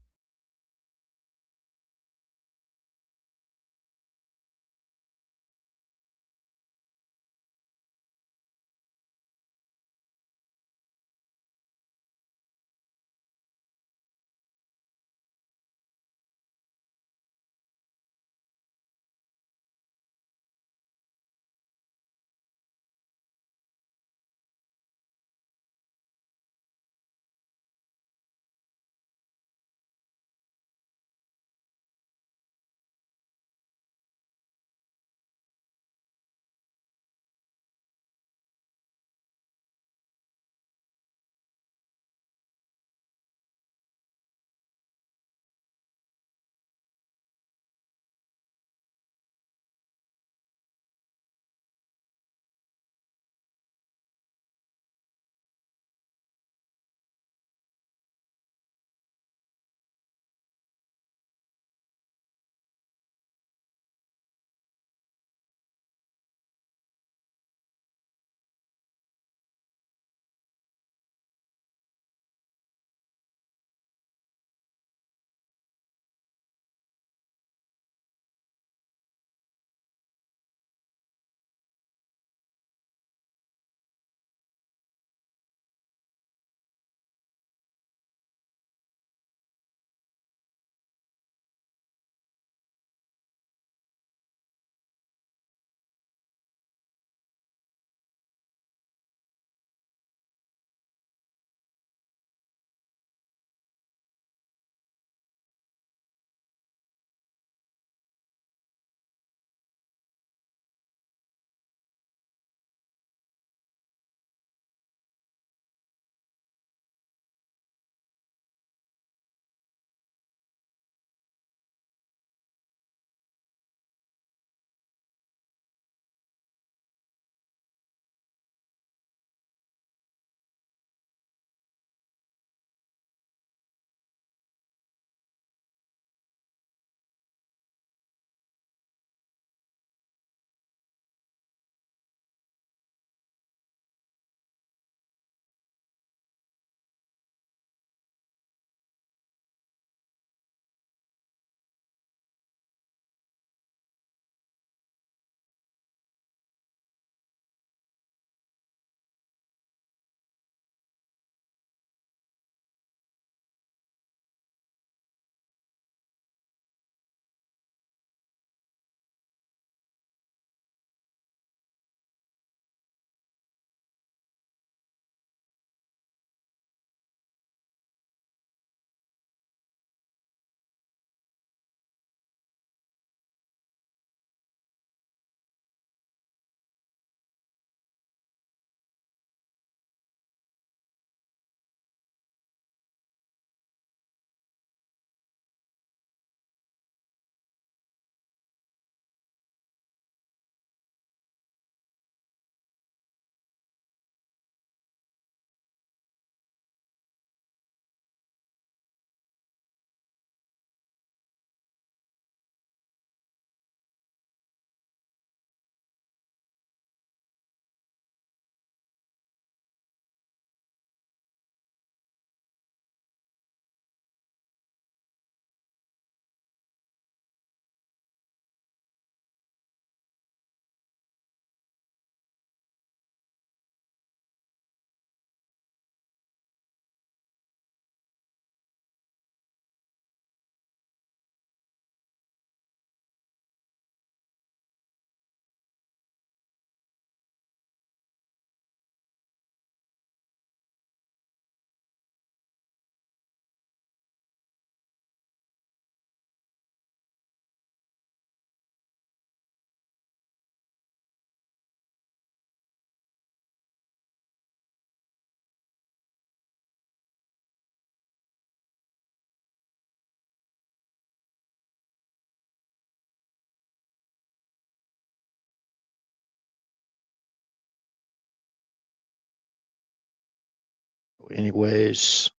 anyways,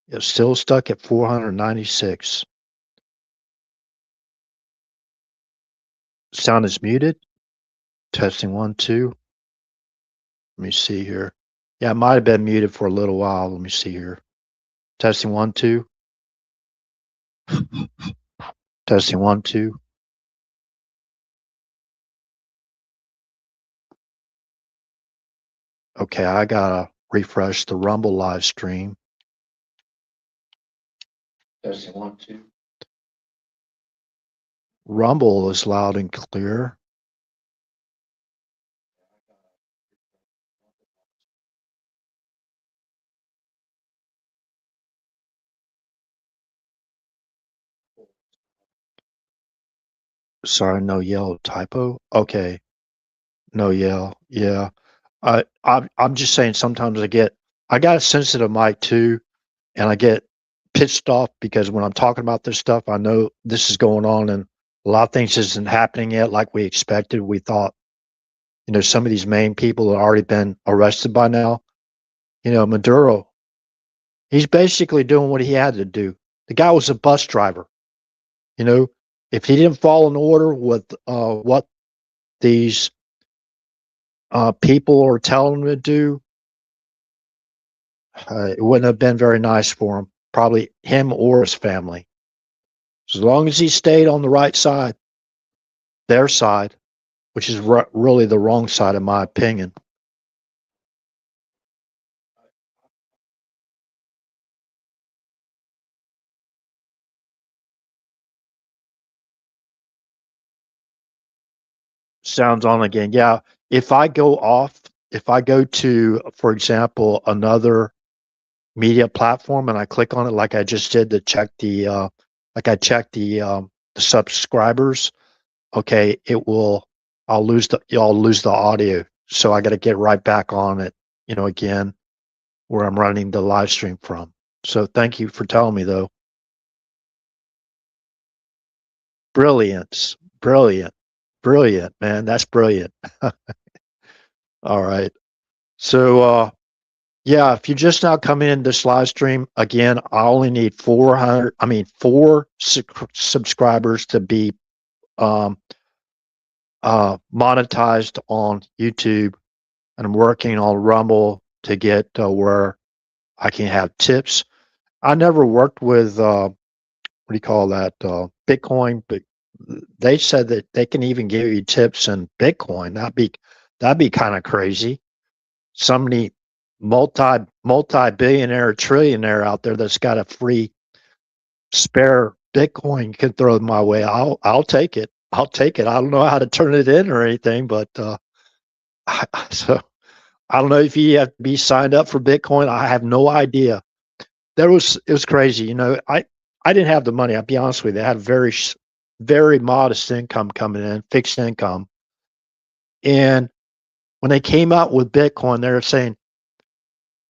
it's still stuck at 496. Sound is muted. Testing 1, 2. Let me see here. Yeah, it might have been muted for a little while. Let me see here. Testing 1, 2. Testing 1, 2. Okay, I gotta refresh the Rumble live stream. Testing 1, 2. Rumble is loud and clear. Sorry, no yell typo. Okay, no yell. Yeah, I'm just saying. Sometimes I got a sensitive mic too, and I get pissed off because when I'm talking about this stuff, I know this is going on, and a lot of things isn't happening yet like we expected. We thought, some of these main people had already been arrested by now. Maduro, he's basically doing what he had to do. The guy was a bus driver. If he didn't follow an order with what these people are telling him to do, it wouldn't have been very nice for him, probably him or his family. As long as he stayed on the right side, their side, which is really the wrong side, in my opinion. Sounds on again. Yeah. If I go to, for example, another media platform and I click on it like I just did to check the subscribers, okay, I'll lose the audio. So I got to get right back on it, again, where I'm running the live stream from. So thank you for telling me though. Brilliant, man. That's brilliant. All right. So, yeah, if you just now come in this live stream, again, I only need 4 subscribers to be monetized on YouTube, and I'm working on Rumble to get where I can have tips. I never worked with what do you call that, Bitcoin, but they said that they can even give you tips in Bitcoin. That'd be kind of crazy. Somebody multi-billionaire, trillionaire out there that's got a free spare Bitcoin can throw my way. I'll take it. I don't know how to turn it in or anything, but so I don't know if you have to be signed up for Bitcoin. I have no idea. It was crazy. I didn't have the money. I'll be honest with you. I had very, very modest income coming in, fixed income. And when they came out with Bitcoin, they were saying,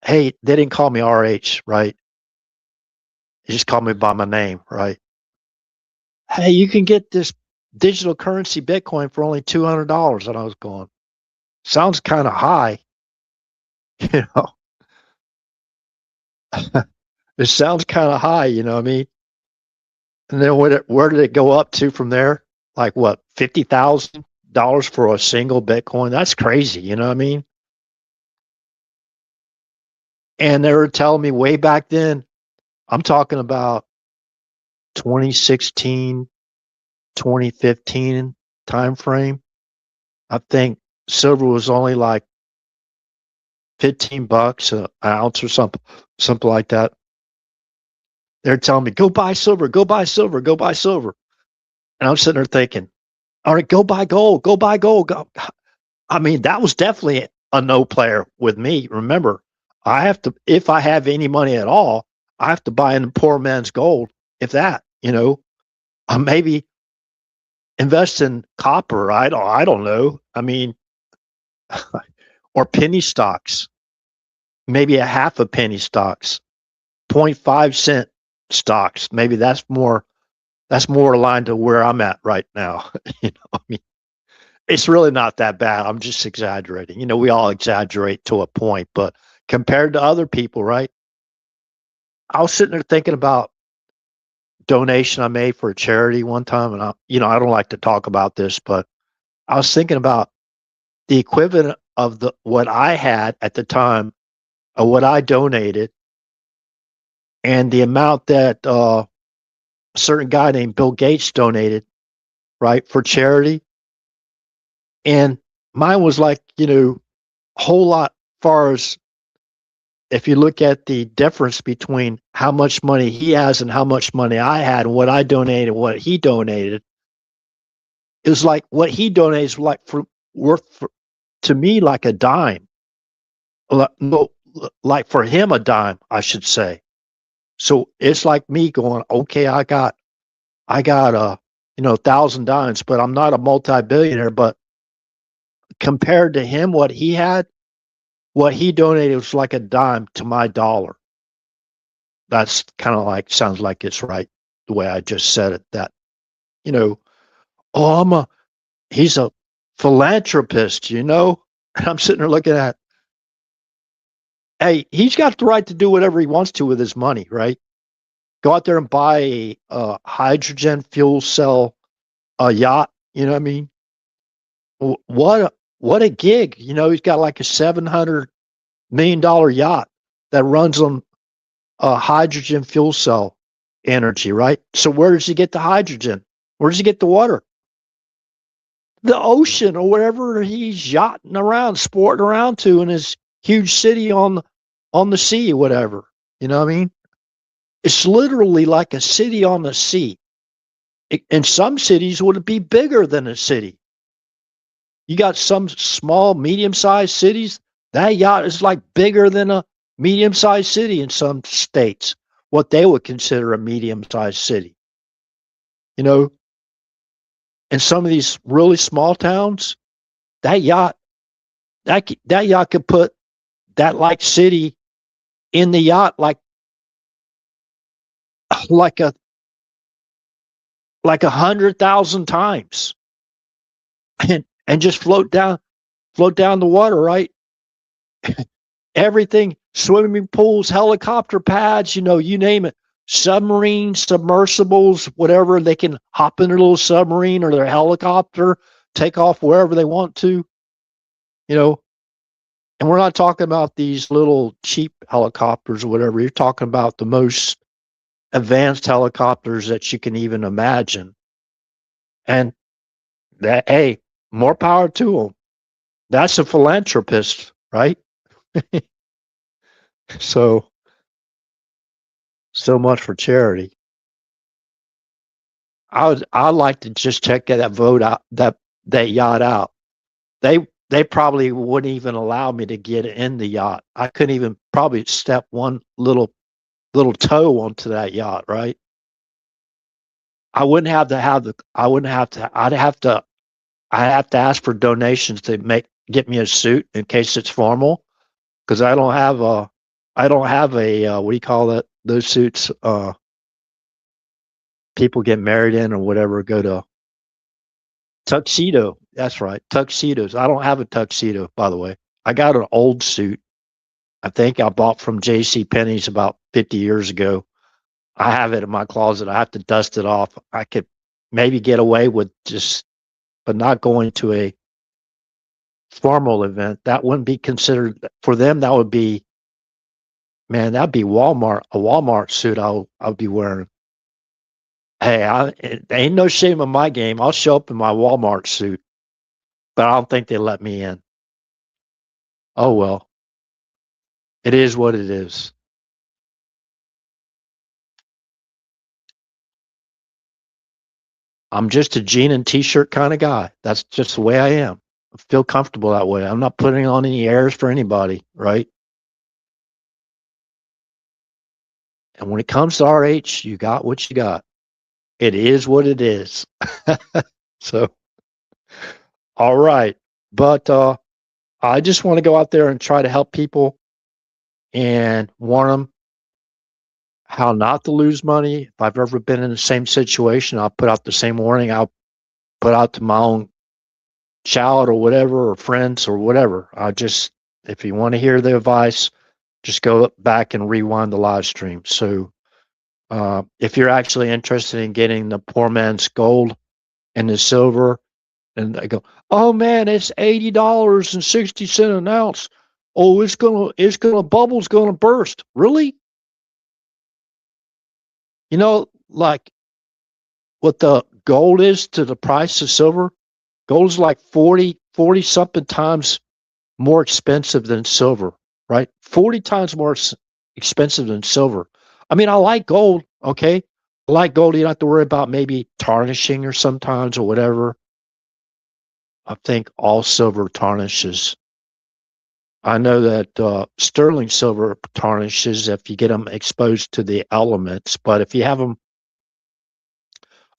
hey, they didn't call me RH, right? They just called me by my name, right? Hey, you can get this digital currency Bitcoin for only $200. And I was going, sounds kind of high. It sounds kind of high, what I mean? And then where did it go up to from there? Like what, $50,000 for a single Bitcoin? That's crazy, you know what I mean? And they were telling me way back then, I'm talking about 2016, 2015 time frame. I think silver was only like $15 an ounce or something like that. They're telling me, go buy silver, go buy silver, go buy silver. And I'm sitting there thinking, all right, go buy gold, go buy gold. Go. I mean, that was definitely a no player with me. Remember, if I have any money at all, I have to buy in poor man's gold. If that, maybe invest in copper. I don't know. I mean, or penny stocks, maybe a half a penny stocks, 0.5 cent stocks. Maybe that's more aligned to where I'm at right now. I mean, it's really not that bad. I'm just exaggerating. We all exaggerate to a point, but compared to other people, right? I was sitting there thinking about donation I made for a charity one time, and I don't like to talk about this, but I was thinking about the equivalent of what I had at the time, of what I donated, and the amount that a certain guy named Bill Gates donated, right, for charity. And mine was like, a whole lot far as if you look at the difference between how much money he has and how much money I had and what I donated, what he donated, it was like what he donated is like to me like a dime. No, like for him a dime, I should say. So it's like me going, okay, I got $1,000 dimes, but I'm not a multi-billionaire. But compared to him, what he donated was like a dime to my dollar. That's kind of like, sounds like it's right the way I just said it. That, he's a philanthropist, And I'm sitting there looking at, hey, he's got the right to do whatever he wants to with his money, right? Go out there and buy a hydrogen fuel cell yacht. You know what I mean? What a gig! He's got like a $700 million yacht that runs on hydrogen fuel cell energy, right? So where does he get the hydrogen? Where does he get the water? The ocean or wherever he's yachting around, sporting around to in his huge city on the sea, whatever. You know what I mean? It's literally like a city on the sea. In some cities would it be bigger than a city. You got some small, medium-sized cities. That yacht is like bigger than a medium-sized city in some states, what they would consider a medium-sized city. In some of these really small towns, that yacht could put that like city in the yacht like a 100,000 times, and just float down the water, right? Everything, swimming pools, helicopter pads, you name it, submarines, submersibles, whatever. They can hop in their little submarine or their helicopter, take off wherever they want to, and we're not talking about these little cheap helicopters or whatever. You're talking about the most advanced helicopters that you can even imagine. And that, hey, more power to them. That's a philanthropist, right? So much for charity. I'd like to just check that vote out, that yacht out. They probably wouldn't even allow me to get in the yacht. I couldn't even probably step one little toe onto that yacht, right? I wouldn't have to I'd have to ask for donations to get me a suit in case it's formal, because I don't have a what do you call that? Those suits people get married in or whatever, go to tuxedo. That's right, tuxedos. I don't have a tuxedo, by the way. I got an old suit. I think I bought from J.C. Penney's about 50 years ago. I have it in my closet. I have to dust it off. I could maybe get away with but not going to a formal event. That wouldn't be considered for them. That would be, man, that'd be a Walmart suit I'll be wearing. Hey, ain't no shame in my game. I'll show up in my Walmart suit, but I don't think they let me in. Oh, well, it is what it is. I'm just a jean and t-shirt kind of guy. That's just the way I am. I feel comfortable that way. I'm not putting on any airs for anybody, right? And when it comes to RH, you got what you got. It is what it is. So, all right. But I just want to go out there and try to help people and warn them how not to lose money. If I've ever been in the same situation, I'll put out the same warning. I'll put out to my own child or whatever, or friends or whatever. If you want to hear the advice, Just go back and rewind the live stream. So if you're actually interested in getting the poor man's gold and the silver, and they go, oh man, it's $80.60 an ounce. Oh, bubble's gonna burst. Really? You know, like what the gold is to the price of silver? Gold's like 40 something times more expensive than silver, right? 40 times more expensive than silver. I mean, I like gold, okay? I like gold. You don't have to worry about maybe tarnishing or sometimes or whatever. I think all silver tarnishes. I know that sterling silver tarnishes if you get them exposed to the elements, but if you have them,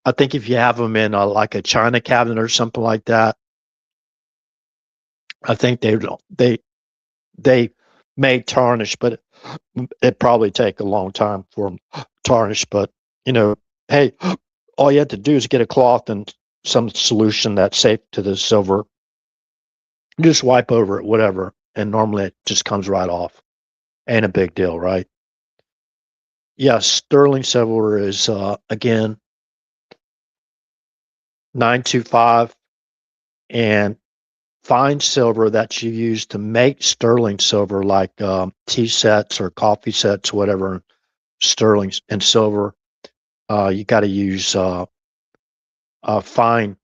I think if you have them in like a china cabinet or something like that, I think they may tarnish, but it probably take a long time for them to tarnish. But you know, hey, all you have to do is get a cloth and some solution that's safe to the silver. Just wipe over it, whatever, and normally it just comes right off. Ain't a big deal, right? Yes, sterling silver is again 925, and fine silver that you use to make sterling silver, like tea sets or coffee sets, whatever, sterling and silver. You got to use fine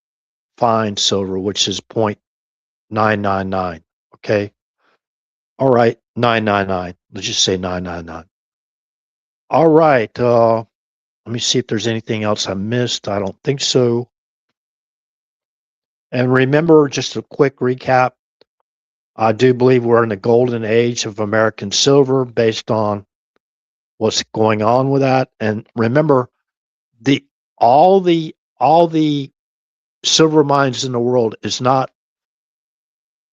silver, which is 0.999. Okay. All right. 999. Let's just say 999. All right. Let me see if there's anything else I missed. I don't think so. And remember, just a quick recap. I do believe we're in the golden age of American silver based on what's going on with that. And remember, the all the silver mines in the world is not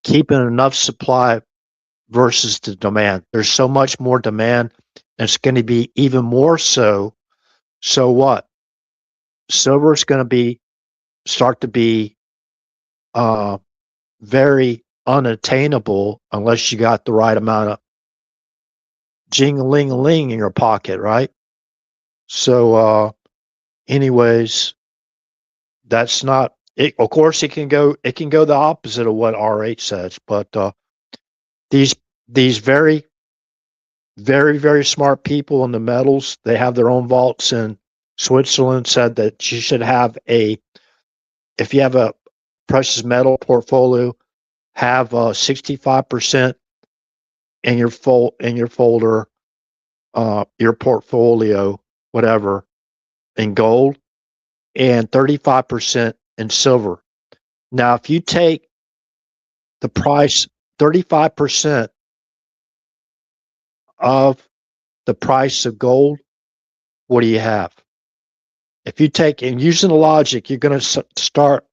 keeping enough supply versus the demand. There's so much more demand, and it's going to be even more so. So what? Silver is going to be start to be uh, very unattainable unless you got the right amount of jing-a-ling-a-ling in your pocket, right? So, anyways, that's not it. Of course, it can go the opposite of what RH says, but these these very smart people in the metals, they have their own vaults in Switzerland. Said that you should have if you have a precious metal portfolio, have 65% in your folder, your portfolio, whatever, in gold, and 35% in silver. Now, if you take the price 35% of the price of gold, what do you have? If you take and using the logic, you're going to start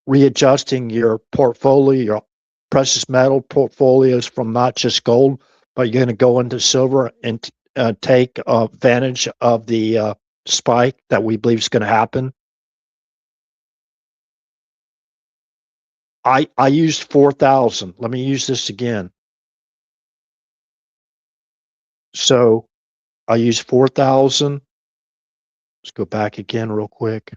readjusting your portfolio, your precious metal portfolios from not just gold, but you're going to go into silver and take advantage of the spike that we believe is going to happen. I used 4,000. Let me use this again. So I used 4,000. Let's go back again real quick.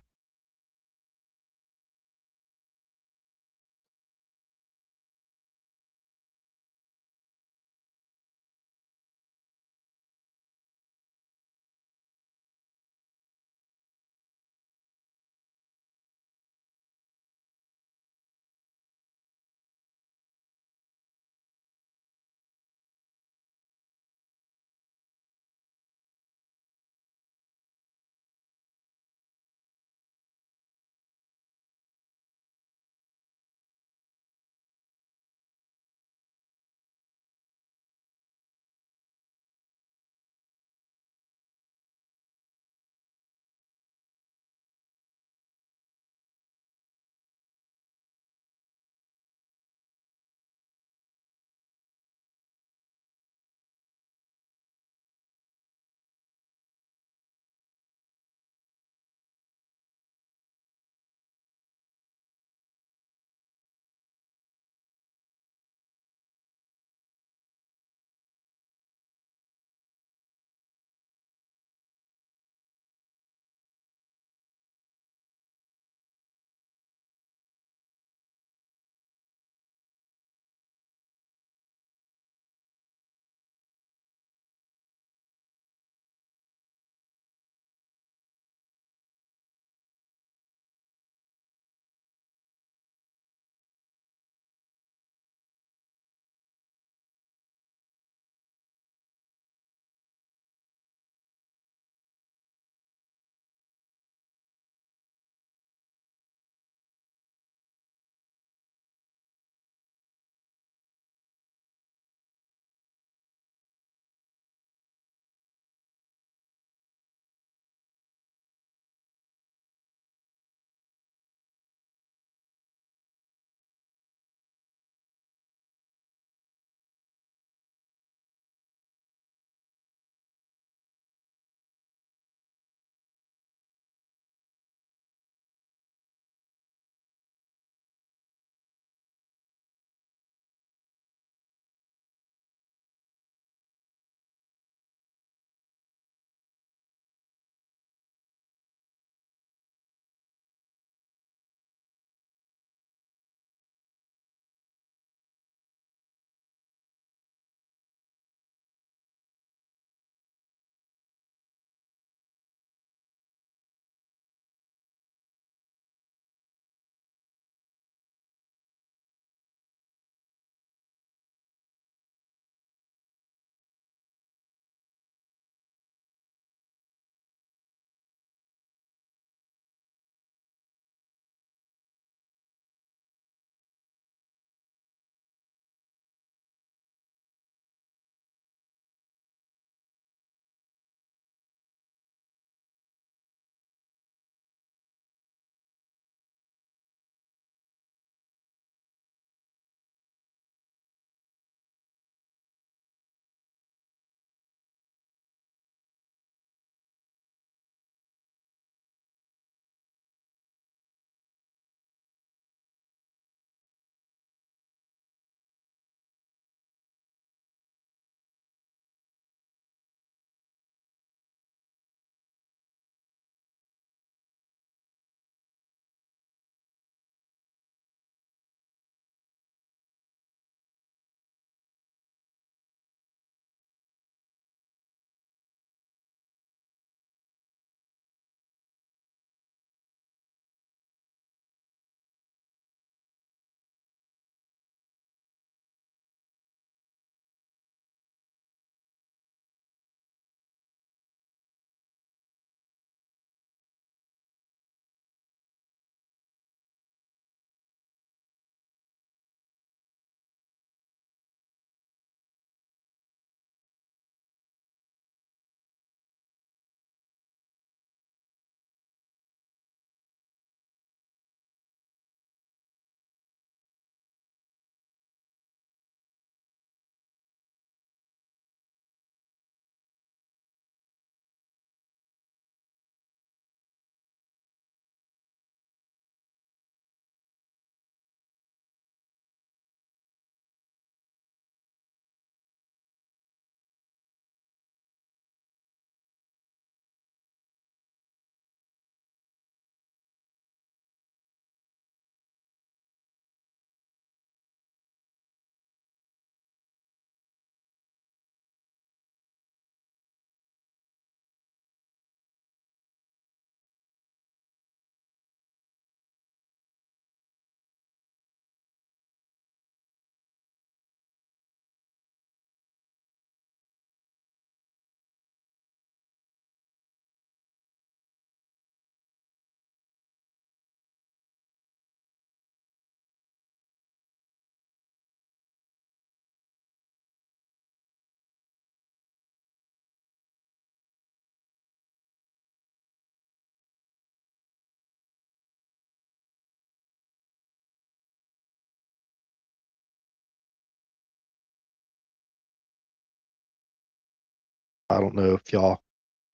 I don't know if y'all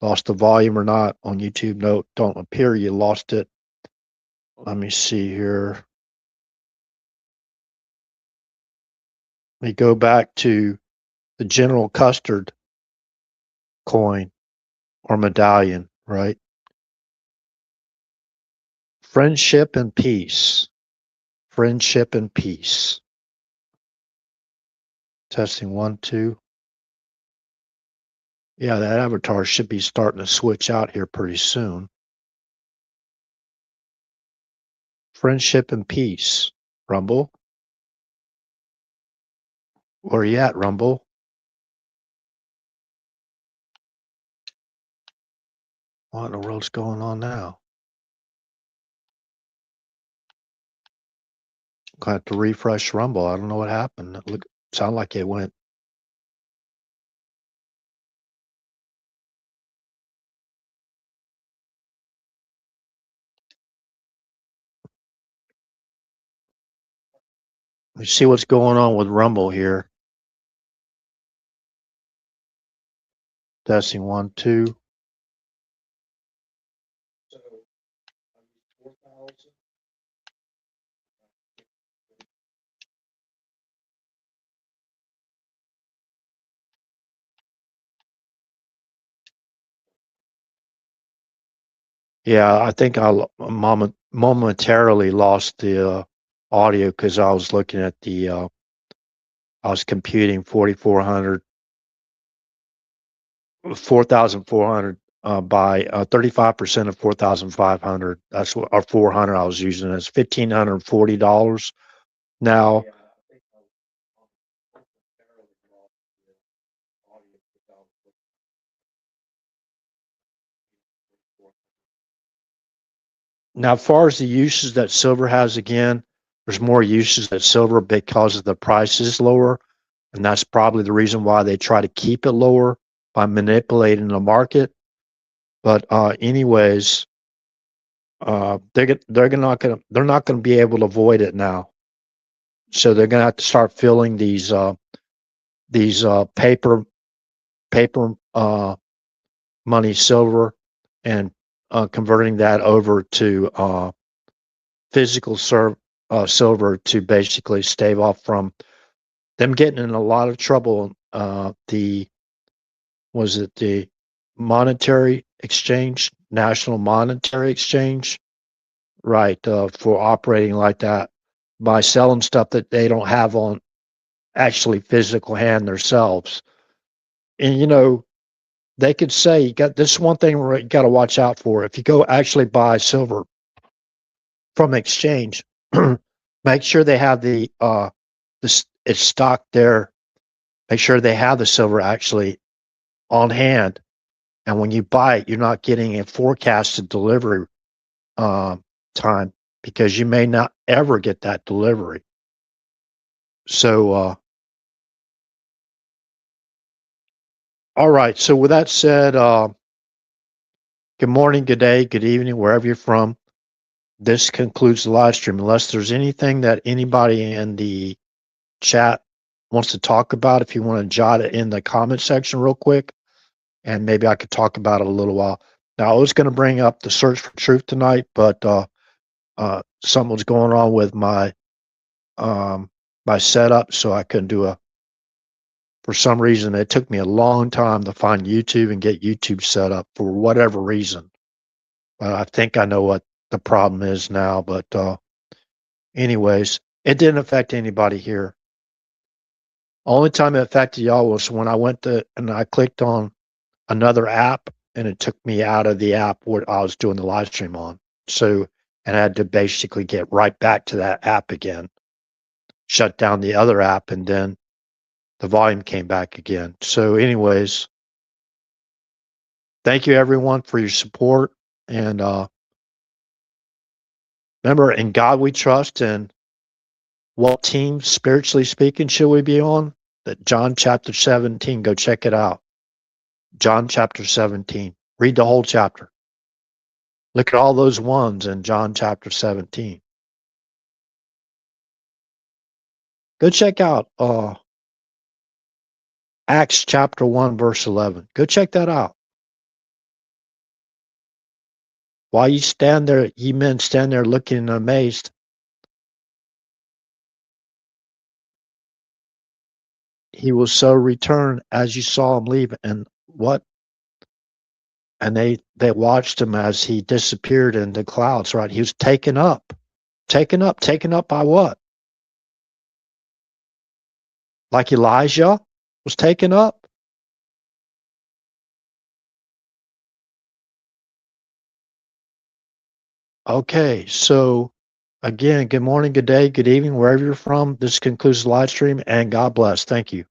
lost the volume or not on YouTube. No, don't appear you lost it. Let me see here. Let me go back to the General Custard coin or medallion, right? Friendship and peace. Friendship and peace. Testing 1, 2. Yeah, that avatar should be starting to switch out here pretty soon. Friendship and peace. Rumble. Where you at, Rumble? What in the world's going on now? Got to refresh Rumble. I don't know what happened. It looked, sounded like it went. Let's see what's going on with Rumble here. Testing 1, 2. Yeah, I think I momentarily lost the audio because I was looking at the, I was computing 4,400 by 35% of 4,500. That's what, or 400 I was using. It's $1,540. Now, as far as the uses that silver has, again, there's more uses that silver because of the price is lower. And that's probably the reason why they try to keep it lower by manipulating the market. But anyways, they're not gonna be able to avoid it now. So they're gonna have to start filling these paper money silver and converting that over to physical silver to basically stave off from them getting in a lot of trouble. The monetary exchange, National Monetary Exchange, right, for operating like that by selling stuff that they don't have on actually physical hand themselves. And they could say, you got this one thing where you got to watch out for. If you go actually buy silver from exchange, make sure they have it's stocked there. Make sure they have the silver actually on hand. And when you buy it, you're not getting a forecasted delivery time because you may not ever get that delivery. So, all right. So with that said, good morning, good day, good evening, wherever you're from. This concludes the live stream. Unless there's anything that anybody in the chat wants to talk about, if you want to jot it in the comment section real quick, and maybe I could talk about it a little while. Now, I was going to bring up the search for truth tonight, but something was going on with my setup, so I couldn't do for some reason, it took me a long time to find YouTube and get YouTube set up for whatever reason. I think I know what the problem is now, but anyways, it didn't affect anybody here. Only time it affected y'all was when I went and I clicked on another app and it took me out of the app where I was doing the live stream on. So, and I had to basically get right back to that app again, shut down the other app, and then the volume came back again. So anyways, thank you everyone for your support. And remember, in God we trust. And what team, spiritually speaking, should we be on? That John chapter 17. Go check it out. John chapter 17. Read the whole chapter. Look at all those ones in John chapter 17. Go check out Acts chapter 1, verse 11. Go check that out. While you stand there, ye men stand there looking amazed, he will so return as you saw him leave. And what? And they watched him as he disappeared in the clouds, right? He was taken up. Taken up. Taken up by what? Like Elijah was taken up? Okay, so again, good morning, good day, good evening, wherever you're from. This concludes the live stream, and God bless. Thank you.